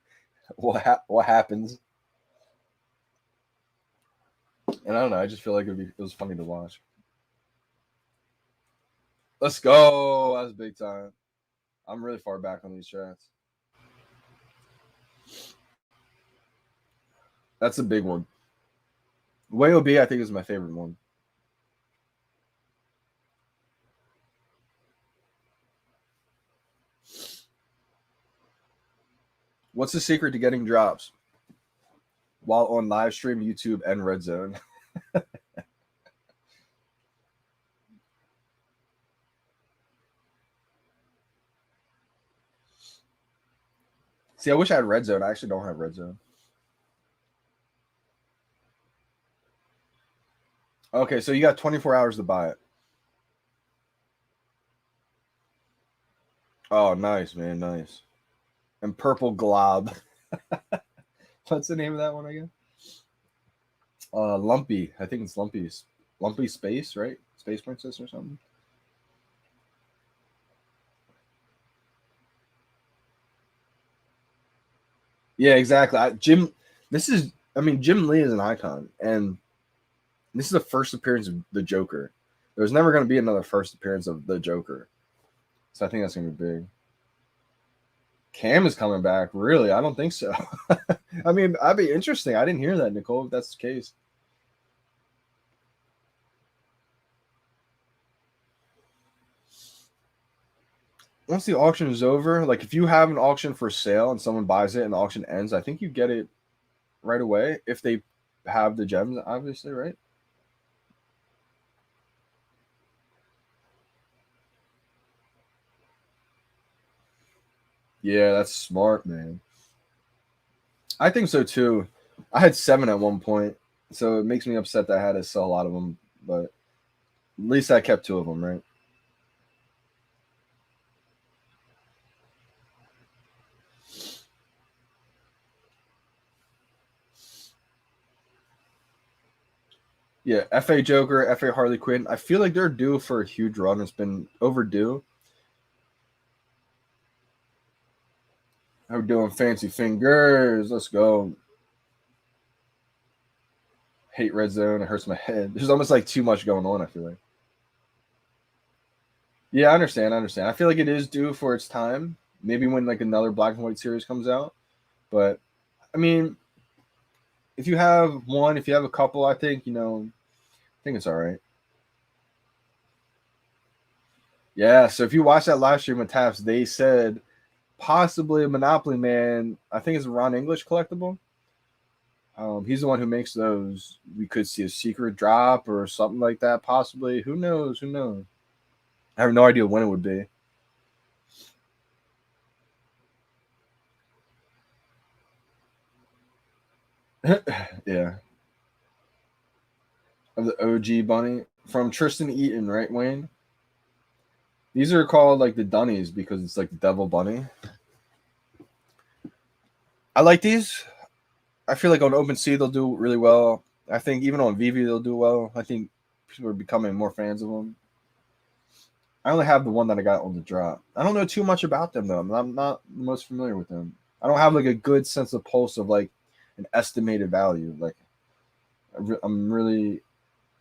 [SPEAKER 1] what happens. And I don't know. I just feel like it was funny to watch. Let's go. That's big time. I'm really far back on these chats. That's a big one. Way OB, I think, is my favorite one. What's the secret to getting drops while on live stream, YouTube, and Red Zone? See, I wish I had Red Zone. I actually don't have Red Zone. Okay, so you got 24 hours to buy it. Oh, nice, man. Nice. And Purple Glob. What's the name of that one again? Lumpy. I think it's Lumpy. Lumpy Space, right? Space Princess or something. Yeah, exactly. Jim Lee is an icon, and this is the first appearance of the Joker. There's never going to be another first appearance of the Joker, so I think that's going to be big. Cam is coming back. Really? I don't think so. I mean, that'd be interesting. I didn't hear that, Nicole, if that's the case. Once the auction is over, like if you have an auction for sale and someone buys it and the auction ends, I think you get it right away if they have the gems, obviously, right? Yeah, that's smart, man. I think so too. I had 7 at one point, so it makes me upset that I had to sell a lot of them, but at least I kept 2 of them, right? Yeah, FA Joker, FA Harley Quinn. I feel like they're due for a huge run. It's been overdue. How we doing, fancy fingers? Let's go. Hate Red Zone. It hurts my head. There's almost like too much going on, I feel like. Yeah, I understand. I feel like it is due for its time. Maybe when like another Black and White series comes out. But I mean, if you have one, if you have a couple, I think, I think it's all right. Yeah, so if you watch that live stream with Taps, they said possibly a Monopoly Man. I think it's a Ron English collectible. He's the one who makes those. We could see a secret drop or something like that, possibly. Who knows? Who knows? I have no idea when it would be. Yeah. Of the OG bunny from Tristan Eaton, right, Wayne? These are called like the Dunnies because it's like the devil bunny. I like these. I feel like on OpenSea they'll do really well. I think even on VeVe they'll do well. I think people are becoming more fans of them. I only have the one that I got on the drop. I don't know too much about them though. I'm not the most familiar with them. I don't have like a good sense of pulse of like an estimated value. Like I'm really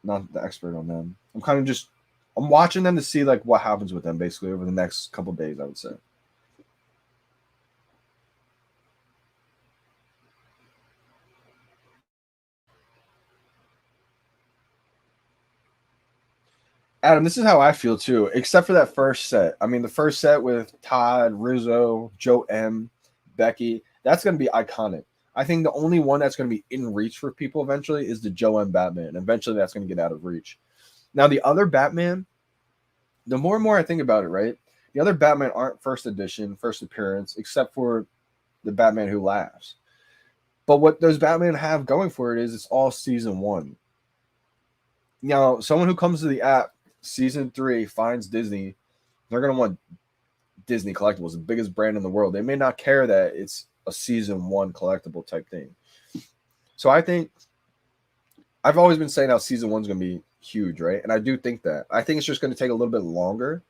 [SPEAKER 1] not the expert on them. I'm kind of just I'm watching them to see like what happens with them basically over the next couple days, I would say. Adam, this is how I feel too, except for that first set. I mean, the first set with Todd, Rizzo, Joe M, Becky, that's going to be iconic. I think the only one that's going to be in reach for people eventually is the Joe M Batman. Eventually, that's going to get out of reach. Now, the other Batman, the more and more I think about it, right? The other Batman aren't first edition, first appearance, except for the Batman Who Laughs. But what those Batman have going for it is it's all season one. Now, someone who comes to the app season 3 finds Disney, they're going to want Disney collectibles, the biggest brand in the world. They may not care that it's a season 1 collectible type thing. So I think I've always been saying how season 1 is going to be huge, right? And I do think that. I think it's just going to take a little bit longer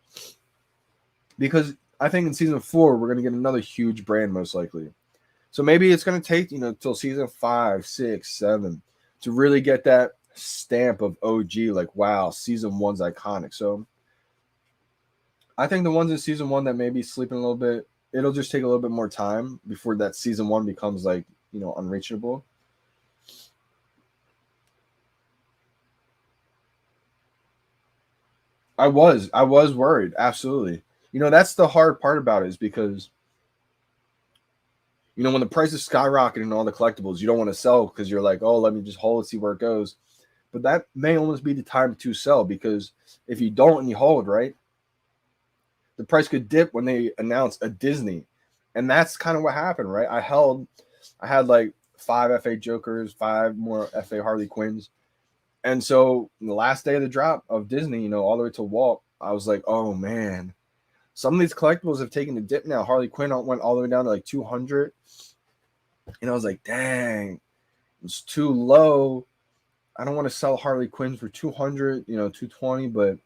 [SPEAKER 1] because I think in season 4 we're going to get another huge brand most likely. So maybe it's going to take, till season 5, 6, 7 to really get that stamp of OG, like, wow, season 1's iconic. So I think the ones in season 1 that may be sleeping a little bit, it'll just take a little bit more time before that season 1 becomes like, unreachable. I was worried. Absolutely. That's the hard part about it is because, when the price is skyrocketing in all the collectibles, you don't want to sell because you're like, oh, let me just hold it, see where it goes. But that may almost be the time to sell because if you don't and you hold, right, the price could dip when they announce a Disney. And that's kind of what happened, right? I had like 5 FA Jokers, 5 more FA Harley Quinns. And so the last day of the drop of Disney, all the way to Walt, I was like, oh man, some of these collectibles have taken a dip now. Harley Quinn went all the way down to like 200. And I was like, dang, it's too low. I don't want to sell Harley Quinns for 200, 220, but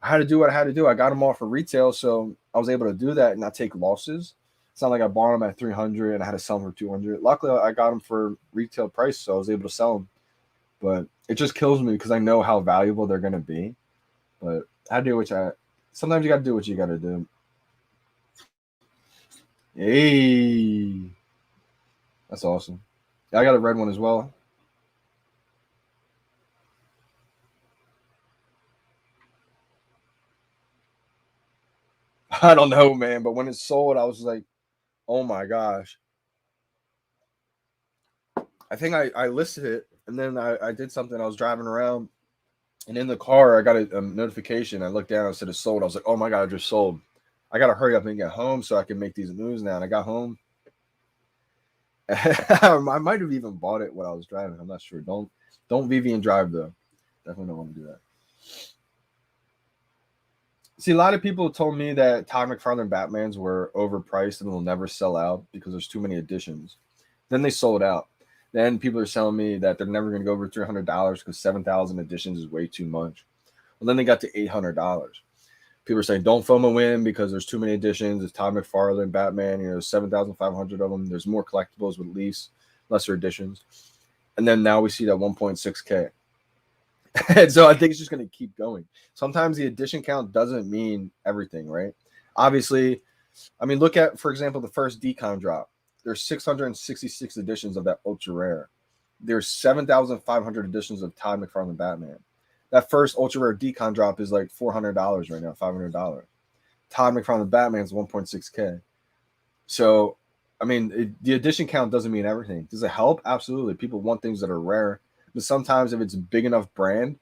[SPEAKER 1] I had to do what I had to do. I got them all for retail, so I was able to do that and not take losses. It's not like I bought them at 300 and I had to sell them for 200. Luckily, I got them for retail price, so I was able to sell them. But it just kills me because I know how valuable they're going to be. But I do what sometimes you got to do what you got to do. Hey, that's awesome. I got a red one as well. I don't know, man, but when it sold, I was like, oh my gosh. I think I listed it and then I did something. I was driving around and in the car, I got a notification. I looked down and said it sold. I was like, oh my God, I just sold. I got to hurry up and get home so I can make these moves now. And I got home. I might have even bought it when I was driving. I'm not sure. Don't VeVe and drive though. Definitely don't want to do that. See, a lot of people told me that Todd McFarlane Batmans were overpriced and will never sell out because there's too many editions. Then they sold out. Then people are telling me that they're never going to go over $300 because 7,000 editions is way too much. Well, then they got to $800. People are saying don't FOMO in because there's too many editions. It's Todd McFarlane Batman. 7,500 of them. There's more collectibles with lesser editions. And then now we see that 1.6K. And so I think it's just going to keep going. Sometimes the edition count doesn't mean everything, right? Obviously, I mean, look at, for example, the first Dcon drop. There's 666 editions of that ultra rare. There's 7,500 editions of Todd McFarlane Batman. That first ultra rare Dcon drop is like $400 right now, $500. Todd McFarlane Batman is 1.6K. So, I mean, the edition count doesn't mean everything. Does it help? Absolutely. People want things that are rare. But sometimes if it's a big enough brand,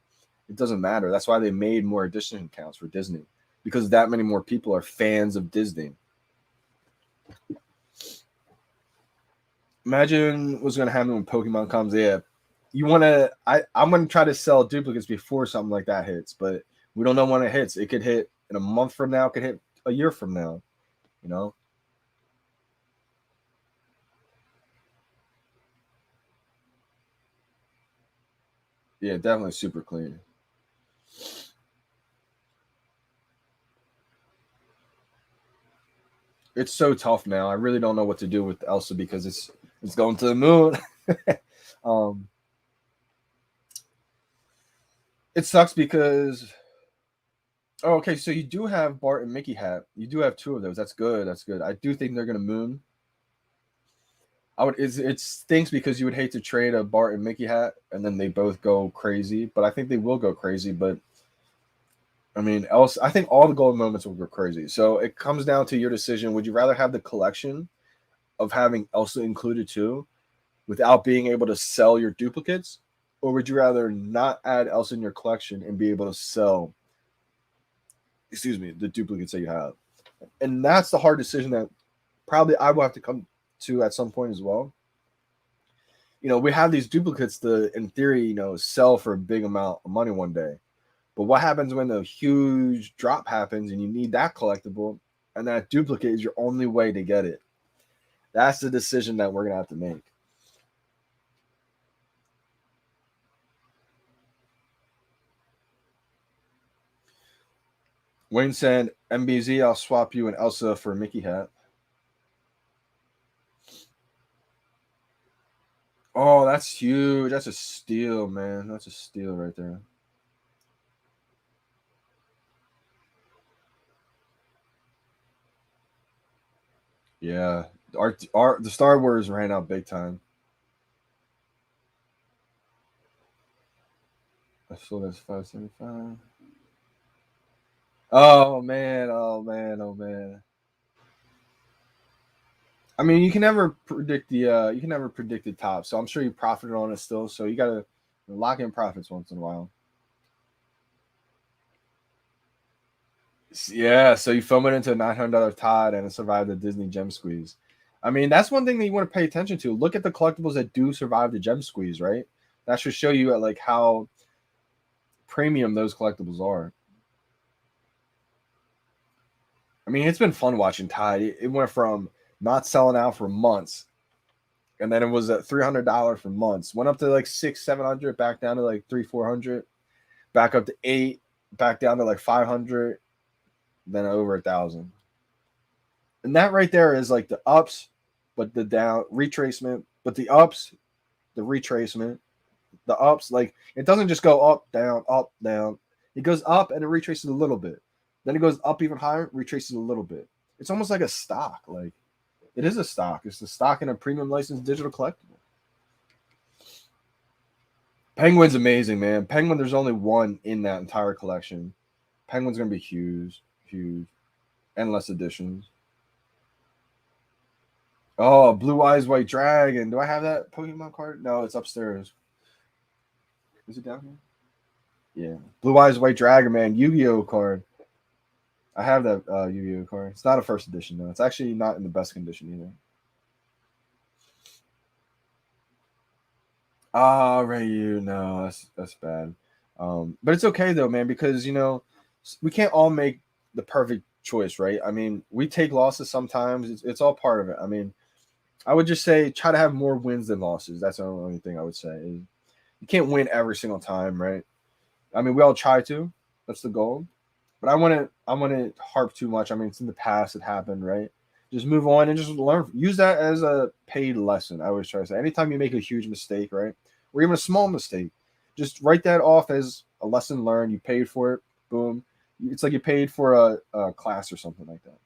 [SPEAKER 1] it doesn't matter. That's why they made more edition counts for Disney, because that many more people are fans of Disney. Imagine what's gonna happen when Pokemon comes. Yeah, you wanna. I'm gonna try to sell duplicates before something like that hits, but we don't know when it hits. It could hit in a month from now. It could hit a year from now. You know. Yeah, definitely super clean. It's so tough now. I really don't know what to do with Elsa because it's going to the moon. um, it sucks because okay, so you do have Bart and Mickey hat. You do have two of those. That's good. That's good. I do think they're gonna moon. I would. It stinks because you would hate to trade a Bart and Mickey hat and then they both go crazy. But I think they will go crazy. But I mean, else I think all the golden moments will go crazy. So it comes down to your decision. Would you rather have the collection of having Elsa included too, without being able to sell your duplicates, or would you rather not add Elsa in your collection and be able to sell, excuse me, the duplicates that you have? And that's the hard decision that probably I will have to come to at some point as well. We have these duplicates to, in theory, sell for a big amount of money one day. But what happens when the huge drop happens and you need that collectible and that duplicate is your only way to get it? That's the decision that we're going to have to make. Wayne said, MBZ, I'll swap you and Elsa for a Mickey hat. Oh, that's huge. That's a steal, man. That's a steal right there. Yeah. The Star Wars ran out big time. I sold that's 575. Oh man, oh man, oh man. I mean, you can never predict the top. So I'm sure you profited on it still. So you gotta lock in profits once in a while. Yeah, so you film it into a $900 Todd and it survived the Disney Gem Squeeze. I mean, that's one thing that you want to pay attention to. Look at the collectibles that do survive the Gem Squeeze, right? That should show you like how premium those collectibles are. I mean, it's been fun watching Tide. It went from not selling out for months, and then it was at $300 for months. Went up to like 600, 700, back down to like 300, 400, back up to 8, back down to like 500, then over 1,000. And that right there is like the ups, but the down retracement, but the ups, the retracement, the ups. Like it doesn't just go up, down, up, down. It goes up and it retraces a little bit. Then it goes up even higher, retraces a little bit. It's almost like a stock. Like it is a stock. It's the stock in a premium licensed digital collectible. Penguin's amazing, man. Penguin, there's only one in that entire collection. Penguin's gonna be huge, huge, endless editions. Oh, Blue Eyes White Dragon. Do I have that Pokemon card? No, it's upstairs. Is it down here? Yeah. Blue Eyes White Dragon, man. Yu-Gi-Oh card. I have that Yu-Gi-Oh card. It's not a first edition though. It's actually not in the best condition either. Ah, Ryu. No, that's bad. But it's okay though, man, because we can't all make the perfect choice, right? I mean, we take losses sometimes. It's all part of it. I mean, I would just say try to have more wins than losses. That's the only thing I would say. You can't win every single time, right? I mean, we all try to. That's the goal. But I wouldn't harp too much. I mean, it's in the past. It happened, right? Just move on and just learn. Use that as a paid lesson. I always try to say. Anytime you make a huge mistake, right, or even a small mistake, just write that off as a lesson learned. You paid for it. Boom. It's like you paid for a class or something like that.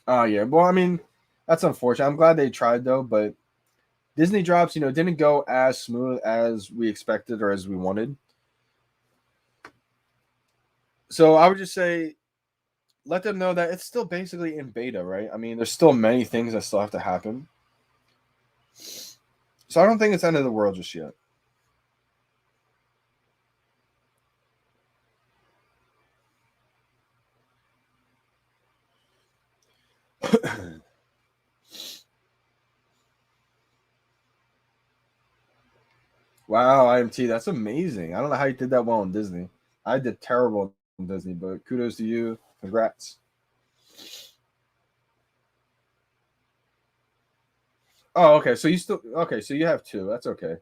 [SPEAKER 1] Oh yeah. Well, I mean, that's unfortunate. I'm glad they tried though, but Disney drops, didn't go as smooth as we expected or as we wanted. So I would just say let them know that it's still basically in beta, right? I mean, there's still many things that still have to happen. So I don't think it's end of the world just yet. Wow, IMT, that's amazing. I don't know how you did that well in Disney. I did terrible in Disney, but kudos to you. Congrats. Oh, okay. So you still okay? So you have two. That's okay.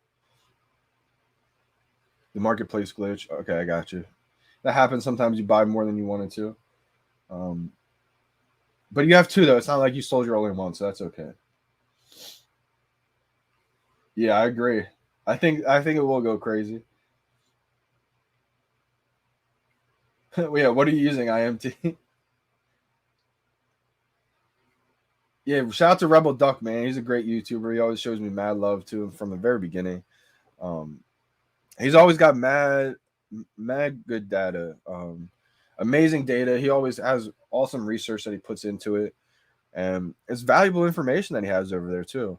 [SPEAKER 1] The marketplace glitch. Okay, I got you. That happens sometimes. You buy more than you wanted to. Um, but you have two though. It's not like you sold your only one, so that's okay. Yeah, I agree. I think it will go crazy. Yeah, what are you using, IMT? Yeah, shout out to Rebel Duck, man. He's a great YouTuber. He always shows me mad love to him from the very beginning. Um, he's always got mad good data. Amazing data. He always has awesome research that he puts into it, and it's valuable information that he has over there too.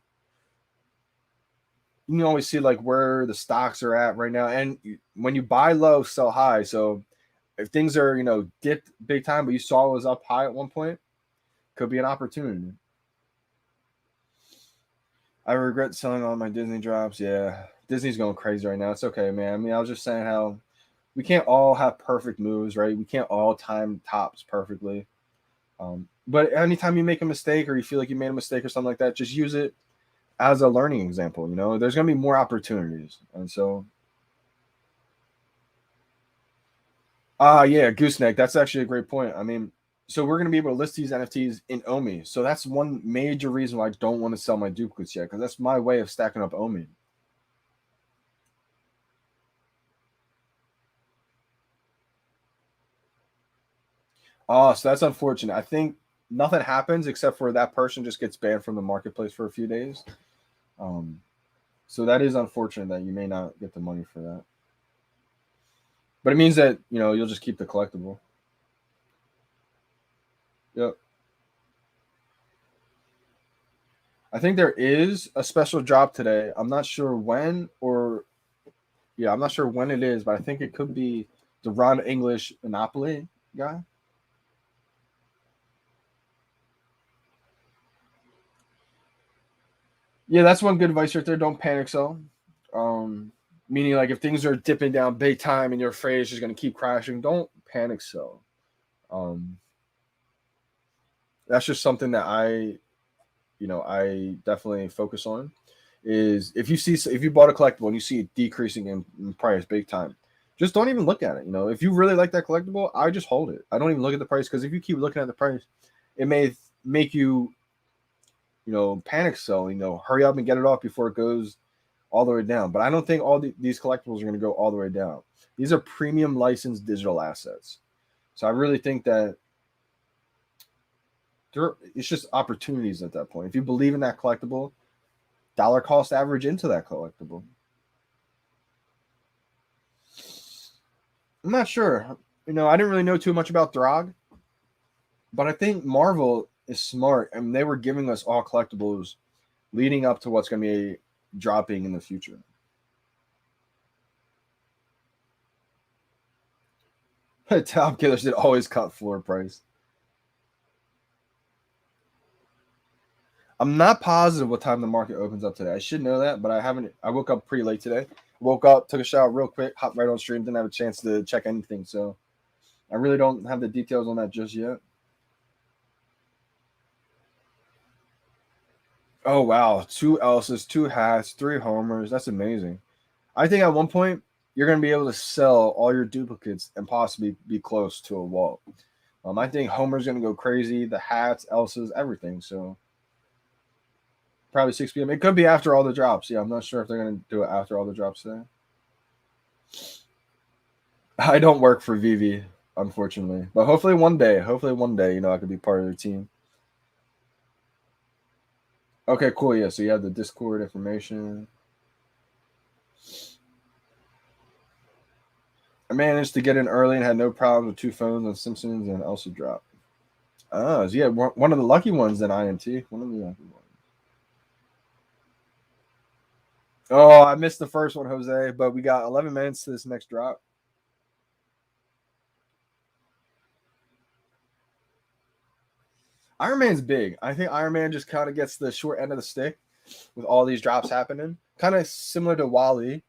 [SPEAKER 1] You can always see like where the stocks are at right now, and when you buy low, sell high. So if things are dipped big time, but you saw it was up high at one point, could be an opportunity. I regret selling all my Disney drops. Yeah, Disney's going crazy right now. It's okay, man. I mean, I was just saying how we can't all have perfect moves, right? We can't all time tops perfectly. But anytime you make a mistake or you feel like you made a mistake or something like that, just use it as a learning example. There's going to be more opportunities, and so yeah, gooseneck. That's actually a great point. I mean, so we're going to be able to list these NFTs in Omi. So that's one major reason why I don't want to sell my duplicates yet, because that's my way of stacking up Omi. Oh, so that's unfortunate. I think nothing happens except for that person just gets banned from the marketplace for a few days. Um, so that is unfortunate that you may not get the money for that. But it means that you'll just keep the collectible. Yep. I think there is a special drop today. I'm not sure when or yeah, I'm not sure when it is, but I think it could be the Ron English Monopoly guy. Yeah, that's one good advice right there. Don't panic sell. Um, Meaning like if things are dipping down big time and you're afraid it's just gonna keep crashing, don't panic sell. Um, that's just something that I definitely focus on. Is if you bought a collectible and you see it decreasing in price big time, just don't even look at it. If you really like that collectible, I just hold it. I don't even look at the price, because if you keep looking at the price, it may make you panic sell. Hurry up and get it off before it goes all the way down. But I don't think these collectibles are going to go all the way down. These are premium licensed digital assets. So I really think that it's just opportunities at that point. If you believe in that collectible, dollar cost average into that collectible. I'm not sure. I didn't really know too much about Throg, but I think Marvel is smart, and they were giving us all collectibles leading up to what's going to be dropping in the future. Top killers did always cut floor price. I'm not positive what time the market opens up today. I should know that, but I haven't. I woke up pretty late today. Woke up, took a shower real quick, hopped right on stream, didn't have a chance to check anything. So I really don't have the details on that just yet. Oh wow, two Elsa's, two hats, three homers. That's amazing. I think at one point you're going to be able to sell all your duplicates and possibly be close to a wall. I think Homer's going to go crazy. The hats, Elsa's, everything. So probably 6 p.m. It could be after all the drops. Yeah, I'm not sure if they're going to do it after all the drops today. I don't work for VeVe, unfortunately, but hopefully one day, I could be part of their team. Okay, cool. Yeah, so you have the Discord information. I managed to get in early and had no problems with two phones on Simpsons and Elsa drop. Oh, so yeah, one of the lucky ones then IMT. One of the lucky ones. Oh, I missed the first one, Jose, but we got 11 minutes to this next drop. Iron Man's big. I think Iron Man just kind of gets the short end of the stick with all these drops happening. Kind of similar to Wally.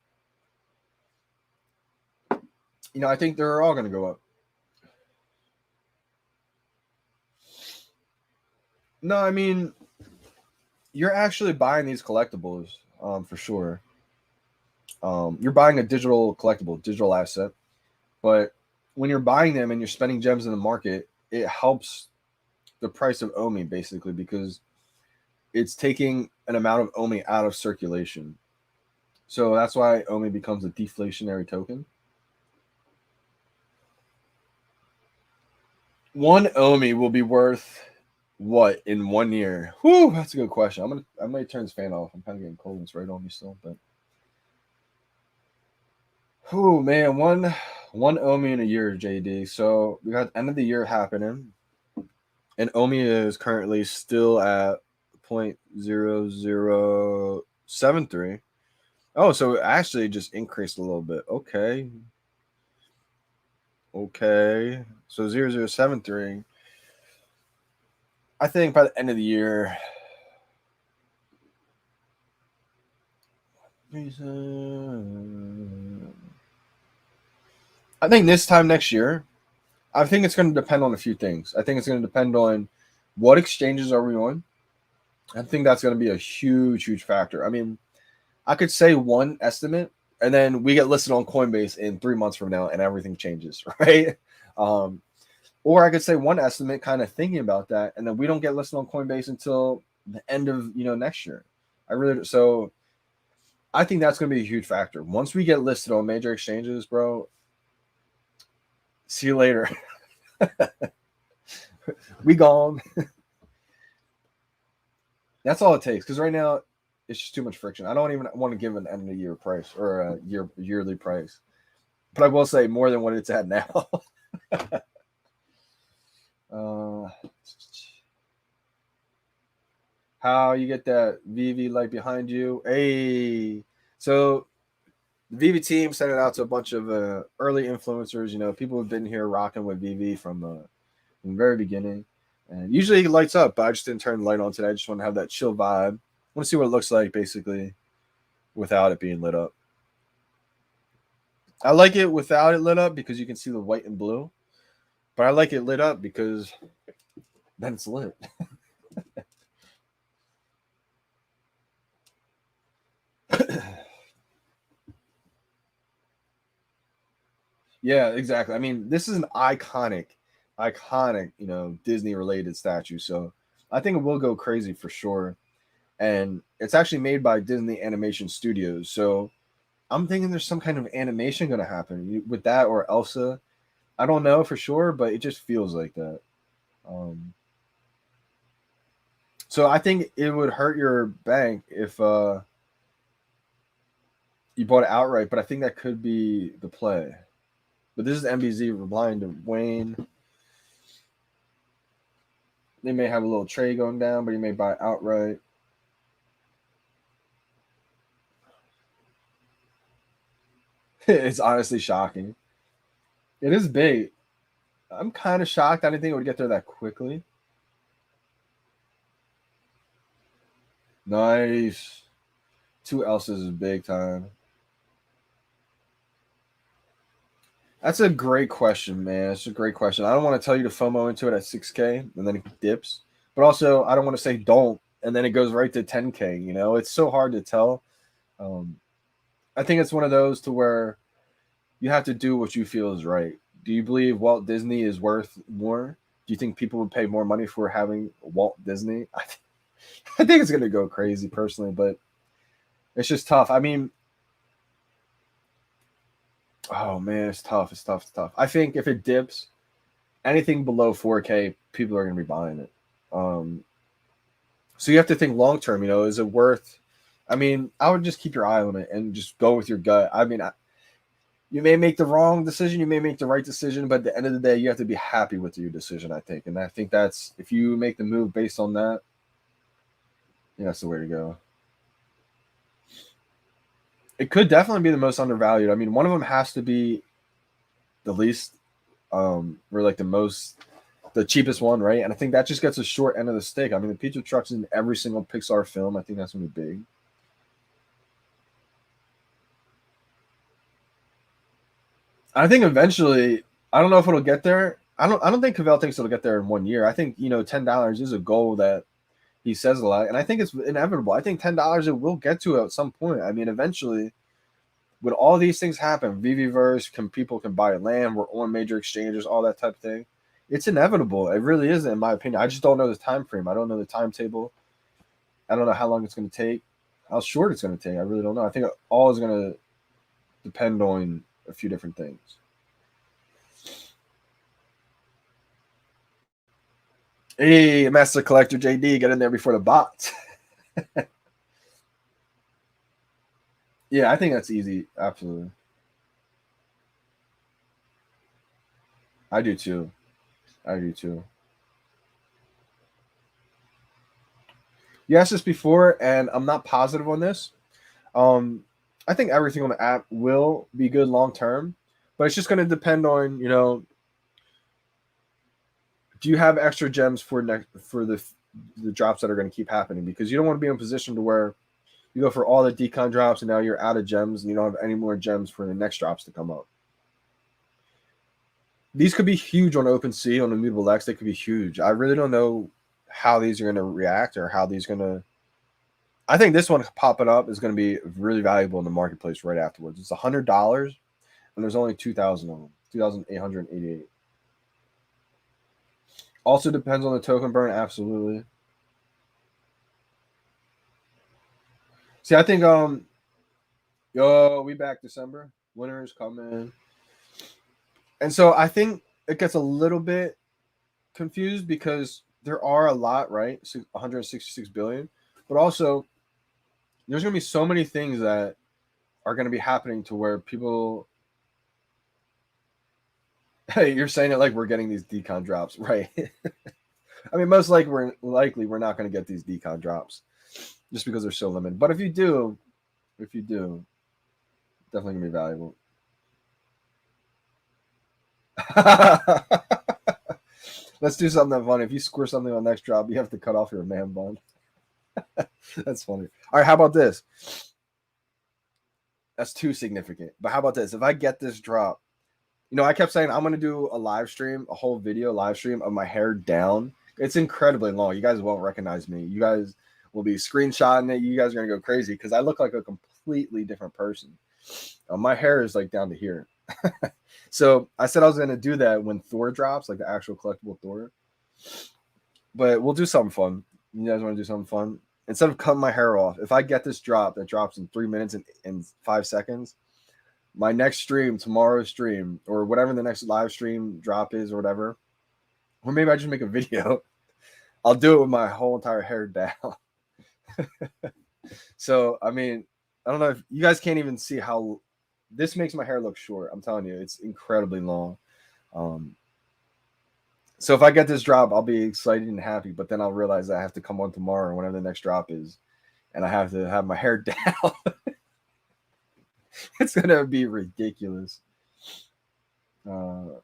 [SPEAKER 1] You know, I think they're all going to go up. No, I mean, you're actually buying these collectibles for sure. You're buying a digital collectible, digital asset. But when you're buying them and you're spending gems in the market, it helps the price of OMI basically because it's taking an amount of OMI out of circulation. So that's why OMI becomes a deflationary token. One OMI will be worth what in 1 year? Whew, that's a good question. I might turn this fan off. I'm kind of getting cold. It's right on me still, but oh man, one OMI in a year, JD. So we got end of the year happening, and OMI is currently still at 0.0073. Oh, so it actually just increased a little bit. Okay. So 0.0073. I think by the end of the year. I think this time next year, I think it's going to depend on a few things. I think it's going to depend on what exchanges are we on. I think that's going to be a huge, huge factor. I mean, I could say one estimate, and then we get listed on Coinbase in 3 months from now, and everything changes, right? Or I could say one estimate, kind of thinking about that, and then we don't get listed on Coinbase until the end of next year. So I think that's going to be a huge factor. Once we get listed on major exchanges, bro, see you later. We gone. That's all it takes. Because right now, it's just too much friction. I don't even want to give an end of the year price or a yearly price. But I will say more than what it's at now. How you get that VeVe light behind you? Hey, so the VeVe team sent it out to a bunch of early influencers. People have been here rocking with VeVe from the very beginning. And usually it lights up, but I just didn't turn the light on today. I just want to have that chill vibe. I want to see what it looks like, basically, without it being lit up. I like it without it lit up because you can see the white and blue. But I like it lit up because then it's lit. Yeah, exactly. I mean, this is an iconic, Disney related statue. So I think it will go crazy for sure. And it's actually made by Disney Animation Studios. So I'm thinking there's some kind of animation going to happen with that or Elsa. I don't know for sure, but it just feels like that. So I think it would hurt your bank if you bought it outright, but I think that could be the play. But this is MBZ replying to Wayne. They may have a little trade going down, but you may buy it outright. It's honestly shocking. It is big. I'm kind of shocked. I didn't think it would get there that quickly. Nice. 2 Elsa's is big time. That's a great question, man. It's a great question. I don't want to tell you to FOMO into it at 6K and then it dips. But also, I don't want to say don't and then it goes right to 10K. It's so hard to tell. I think it's one of those to where you have to do what you feel is right. Do you believe Walt Disney is worth more? Do you think people would pay more money for having Walt Disney? I think it's going to go crazy personally, but it's just tough. I mean, oh man, it's tough. It's tough. I think if it dips, anything below 4K, people are going to be buying it. So you have to think long term. Is it worth? I mean, I would just keep your eye on it and just go with your gut. I mean, you may make the wrong decision, you may make the right decision, but at the end of the day, you have to be happy with your decision. I think, and I think that's if you make the move based on that, that's the way to go. It could definitely be the most undervalued. I mean, one of them has to be the least, or like the cheapest one, right? And I think that just gets a short end of the stick. I mean, the pizza truck's in every single Pixar film. I think that's gonna be big. I think eventually, I don't know if it'll get there. I don't think Cavell thinks it'll get there in 1 year. I think, $10 is a goal that he says a lot, and I think it's inevitable. I think $10 it will get to at some point. I mean, eventually, when all these things happen, VeVeverse, people can buy land, we're on major exchanges, all that type of thing. It's inevitable. It really is, in my opinion. I just don't know the time frame. I don't know the timetable. I don't know how long it's going to take, how short it's going to take. I really don't know. I think all is going to depend on a few different things. Hey, Master Collector JD, get in there before the bots. Yeah, I think that's easy. Absolutely. I do too. You asked this before, and I'm not positive on this. I think everything on the app will be good long term, but it's just going to depend on, do you have extra gems for the drops that are going to keep happening? Because you don't want to be in a position to where you go for all the Dcon drops and now you're out of gems and you don't have any more gems for the next drops to come up. These could be huge on OpenSea, on Immutable X. They could be huge. I really don't know how these are going to react or how these are going to. I think this one popping up is going to be really valuable in the marketplace right afterwards. It's $100, and there's only 2,000 of them, 2,888. Also depends on the token burn, absolutely. See, I think we back December. Winter is coming. And so I think it gets a little bit confused because there are a lot, right? 166 billion, but also there's going to be so many things that are going to be happening to where people. Hey, you're saying it like we're getting these Dcon drops, right? I mean, most likely we're not going to get these Dcon drops just because they're so limited. But if you do, definitely going to be valuable. Let's do something funny. If you score something on the next drop, you have to cut off your man bun. That's funny. All right, how about this? That's too significant. But how about this? If I get this drop, I kept saying I'm going to do a live stream, a whole video live stream of my hair down. It's incredibly long. You guys won't recognize me. You guys will be screenshotting it. You guys are going to go crazy because I look like a completely different person. My hair is like down to here. So I said I was going to do that when Thor drops, like the actual collectible Thor. But we'll do something fun. You guys want to do something fun? Instead of cutting my hair off, if I get this drop that drops in 3 minutes and 5 seconds, my next stream, tomorrow's stream, or whatever the next live stream drop is or whatever, or maybe I just make a video. I'll do it with my whole entire hair down. So, I mean, I don't know if you guys can't even see how this makes my hair look short. I'm telling you, it's incredibly long. So if I get this drop, I'll be excited and happy, but then I'll realize I have to come on tomorrow or whenever the next drop is, and I have to have my hair down. It's going to be ridiculous. Do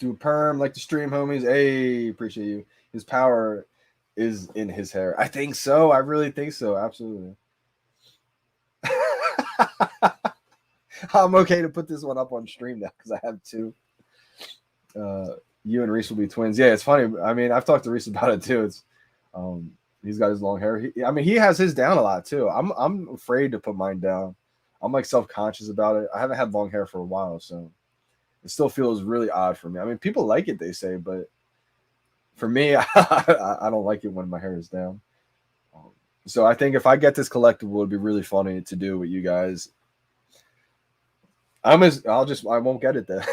[SPEAKER 1] a perm like the stream, homies. Hey, appreciate you. His power is in his hair. I think so. I really think so. Absolutely. I'm okay to put this one up on stream now because I have two. You and Reese will be twins. Yeah, it's funny. I mean, I've talked to Reese about it too. It's he's got his long hair. He has his down a lot too. I'm afraid to put mine down. I'm like self-conscious about it. I haven't had long hair for a while, so it still feels really odd for me. I mean, people like it, they say, but for me, I don't like it when my hair is down. So I think if I get this collectible, it'd be really funny to do with you guys. I won't get it then.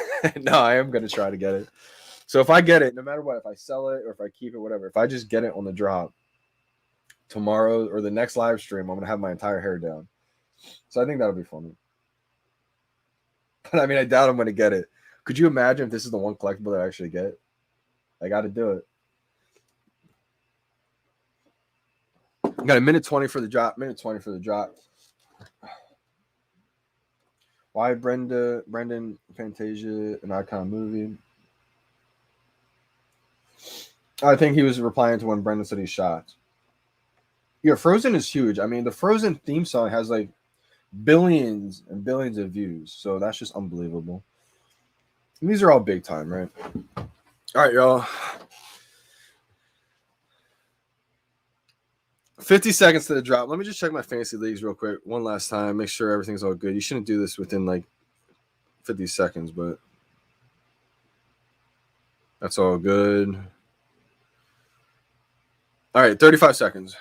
[SPEAKER 1] No, I am going to try to get it. So if I get it, no matter what, if I sell it or if I keep it, whatever, if I just get it on the drop tomorrow or the next live stream, I'm going to have my entire hair down. So I think that'll be funny. But I mean, I doubt I'm going to get it. Could you imagine if this is the one collectible that I actually get? I got to do it. I got a minute 20 for the drop. Why Brendan Fantasia, an icon movie? I think he was replying to when Brendan said he shot. Yeah, Frozen is huge. I mean, the Frozen theme song has like billions and billions of views. So that's just unbelievable. And these are all big time, right? All right, y'all. 50 seconds to the drop. Let me just check my fantasy leagues real quick one last time. Make sure everything's all good. You shouldn't do this within like 50 seconds, but that's all good. All right, 35 seconds.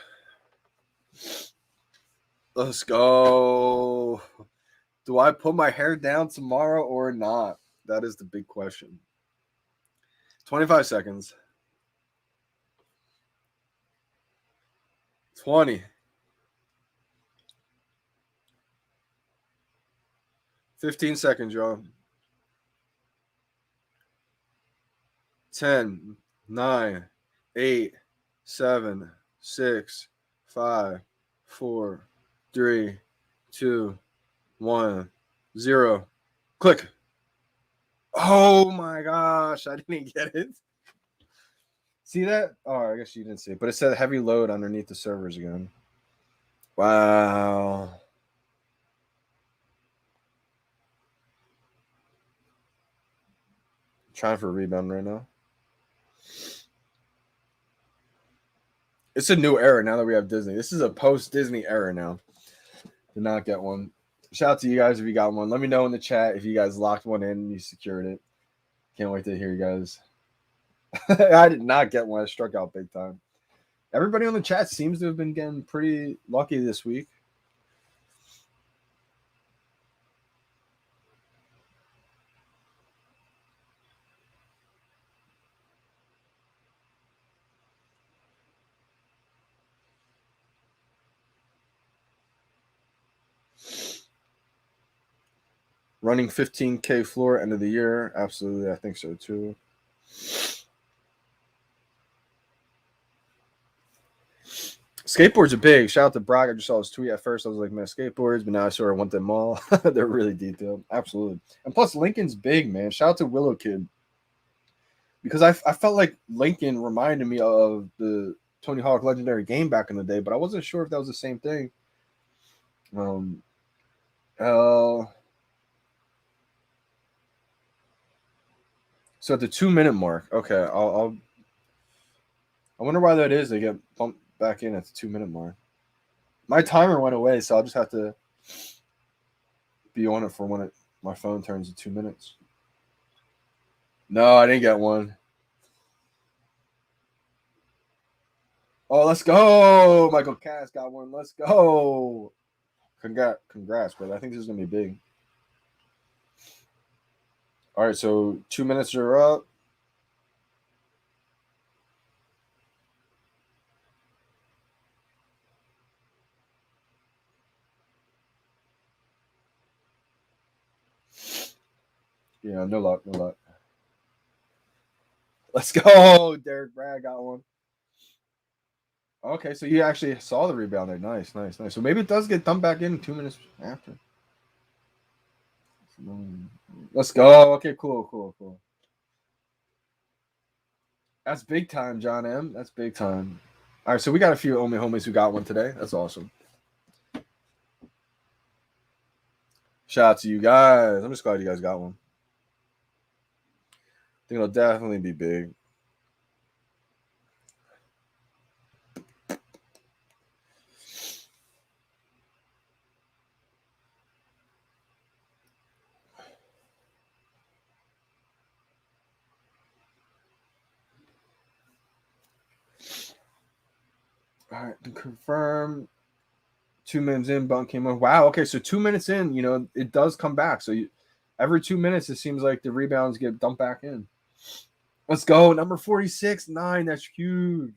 [SPEAKER 1] Let's go. Do I put my hair down tomorrow or not? That is the big question. 25 seconds. 20. 15 seconds, y'all. 10, 9, 8, 7, 6, 5, 4, 3, 2, 1, 0. Click. Oh my gosh, I didn't get it. See that? Oh, I guess you didn't see it, but it said heavy load underneath the servers again. Wow. Trying for a rebound right now. It's a new era now that we have Disney. This is a post-Disney era now. Did not get one. Shout out to you guys if you got one. Let me know in the chat if you guys locked one in and you secured it. Can't wait to hear you guys. I did not get one. I struck out big time. Everybody on the chat seems to have been getting pretty lucky this week. Running 15K floor end of the year. Absolutely. I think so too. Skateboards are big. Shout out to Brock. I just saw his tweet at first. I was like, man, skateboards, but now I sort of want them all. They're really detailed. Absolutely. And plus, Lincoln's big, man. Shout out to Willow Kid. Because I felt like Lincoln reminded me of the Tony Hawk Legendary game back in the day, but I wasn't sure if that was the same thing. So at the 2-minute mark, okay, I wonder why that is. They get bumped back in at the 2-minute mark. My timer went away, so I'll just have to be on it for when my phone turns to 2 minutes. No, I didn't get one. Oh, let's go. Michael Cass got one. Let's go. Congrats, brother. I think this is going to be big. All right, so 2 minutes are up. Yeah, no luck. Let's go. Derek Bragg got one. Okay, so you actually saw the rebound there. Nice. So maybe it does get dumped back in 2 minutes after. Let's go. Okay, cool. That's big time, John M. That's big time. All right, so we got a few homies who got one today. That's awesome. Shout out to you guys. I'm just glad you guys got one. I think it'll definitely be big. All right, to confirm. 2 minutes in, Bunk came on. Wow. Okay, so 2 minutes in, it does come back. So every 2 minutes, it seems like the rebounds get dumped back in. Let's go. Number 46, 9. That's huge.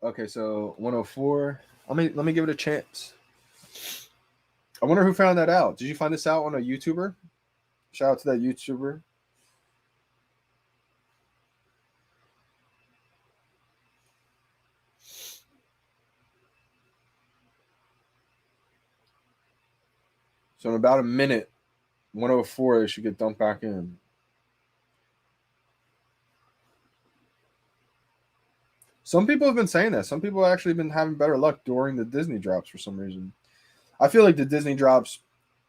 [SPEAKER 1] Okay, so 104. Let me give it a chance. I wonder who found that out. Did you find this out on a YouTuber? Shout out to that YouTuber. So in about a minute, 104, they should get dumped back in. Some people have been saying that. Some people have actually been having better luck during the Disney drops for some reason. I feel like the Disney drops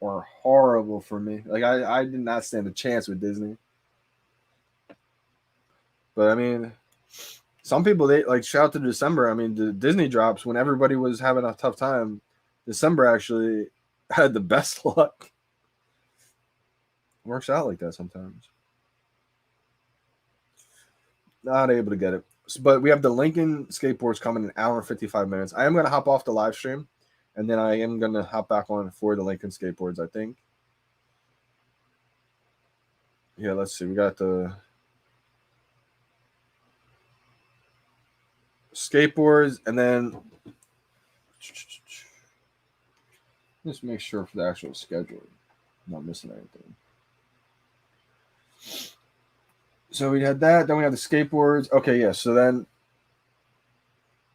[SPEAKER 1] were horrible for me. Like I did not stand a chance with Disney. But I mean, some people they like shout out to December. I mean, the Disney drops when everybody was having a tough time. December actually had the best luck. Works out like that sometimes. Not able to get it. But we have the Lincoln skateboards coming in an hour and 55 minutes. I am going to hop off the live stream, and then I am going to hop back on for the Lincoln skateboards, I think. Yeah, let's see. We got the skateboards, and then just make sure for the actual schedule. I'm not missing anything. So we had that. Then we have the skateboards. Okay, yeah. So then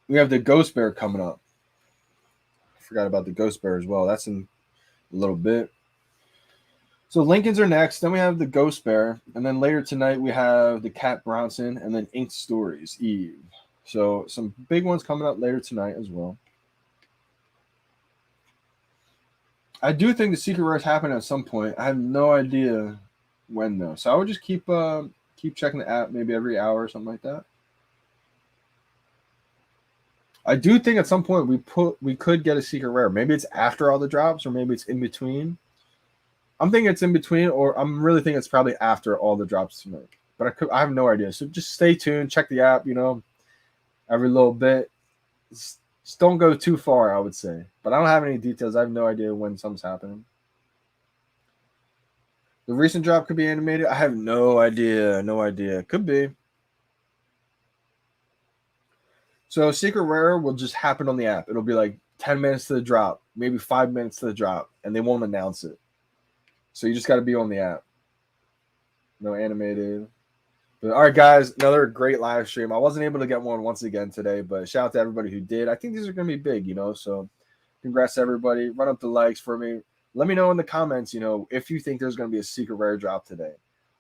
[SPEAKER 1] we have the Ghost Bear coming up. I forgot about the Ghost Bear as well. That's in a little bit. So Lincolns are next. Then we have the Ghost Bear. And then later tonight we have the Cat Bronson and then Ink Stories Eve. So some big ones coming up later tonight as well. I do think the secret rares happen at some point. I have no idea when though. So I would just keep checking the app maybe every hour or something like that. I do think at some point we could get a secret rare. Maybe it's after all the drops, or maybe it's in between. I'm thinking it's in between, or I'm really thinking it's probably after all the drops tonight. But I have no idea. So just stay tuned, check the app, every little bit. Just don't go too far, I would say. But I don't have any details. I have no idea when something's happening. The recent drop could be animated. I have no idea. No idea. Could be. So secret rare will just happen on the app. It'll be like 10 minutes to the drop, maybe 5 minutes to the drop, and they won't announce it. So you just got to be on the app. No animated. But all right, guys, another great live stream. I wasn't able to get one once again today, but shout out to everybody who did. I think these are going to be big, so congrats to everybody. Run up the likes for me. Let me know in the comments, if you think there's going to be a secret rare drop today.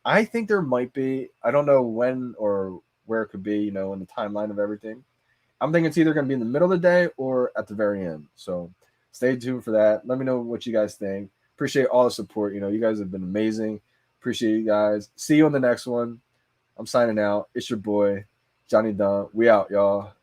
[SPEAKER 1] I think there might be. I don't know when or where it could be, in the timeline of everything. I'm thinking it's either going to be in the middle of the day or at the very end. So stay tuned for that. Let me know what you guys think. Appreciate all the support. You guys have been amazing. Appreciate you guys. See you on the next one. I'm signing out. It's your boy, Johnny Dunn. We out, y'all.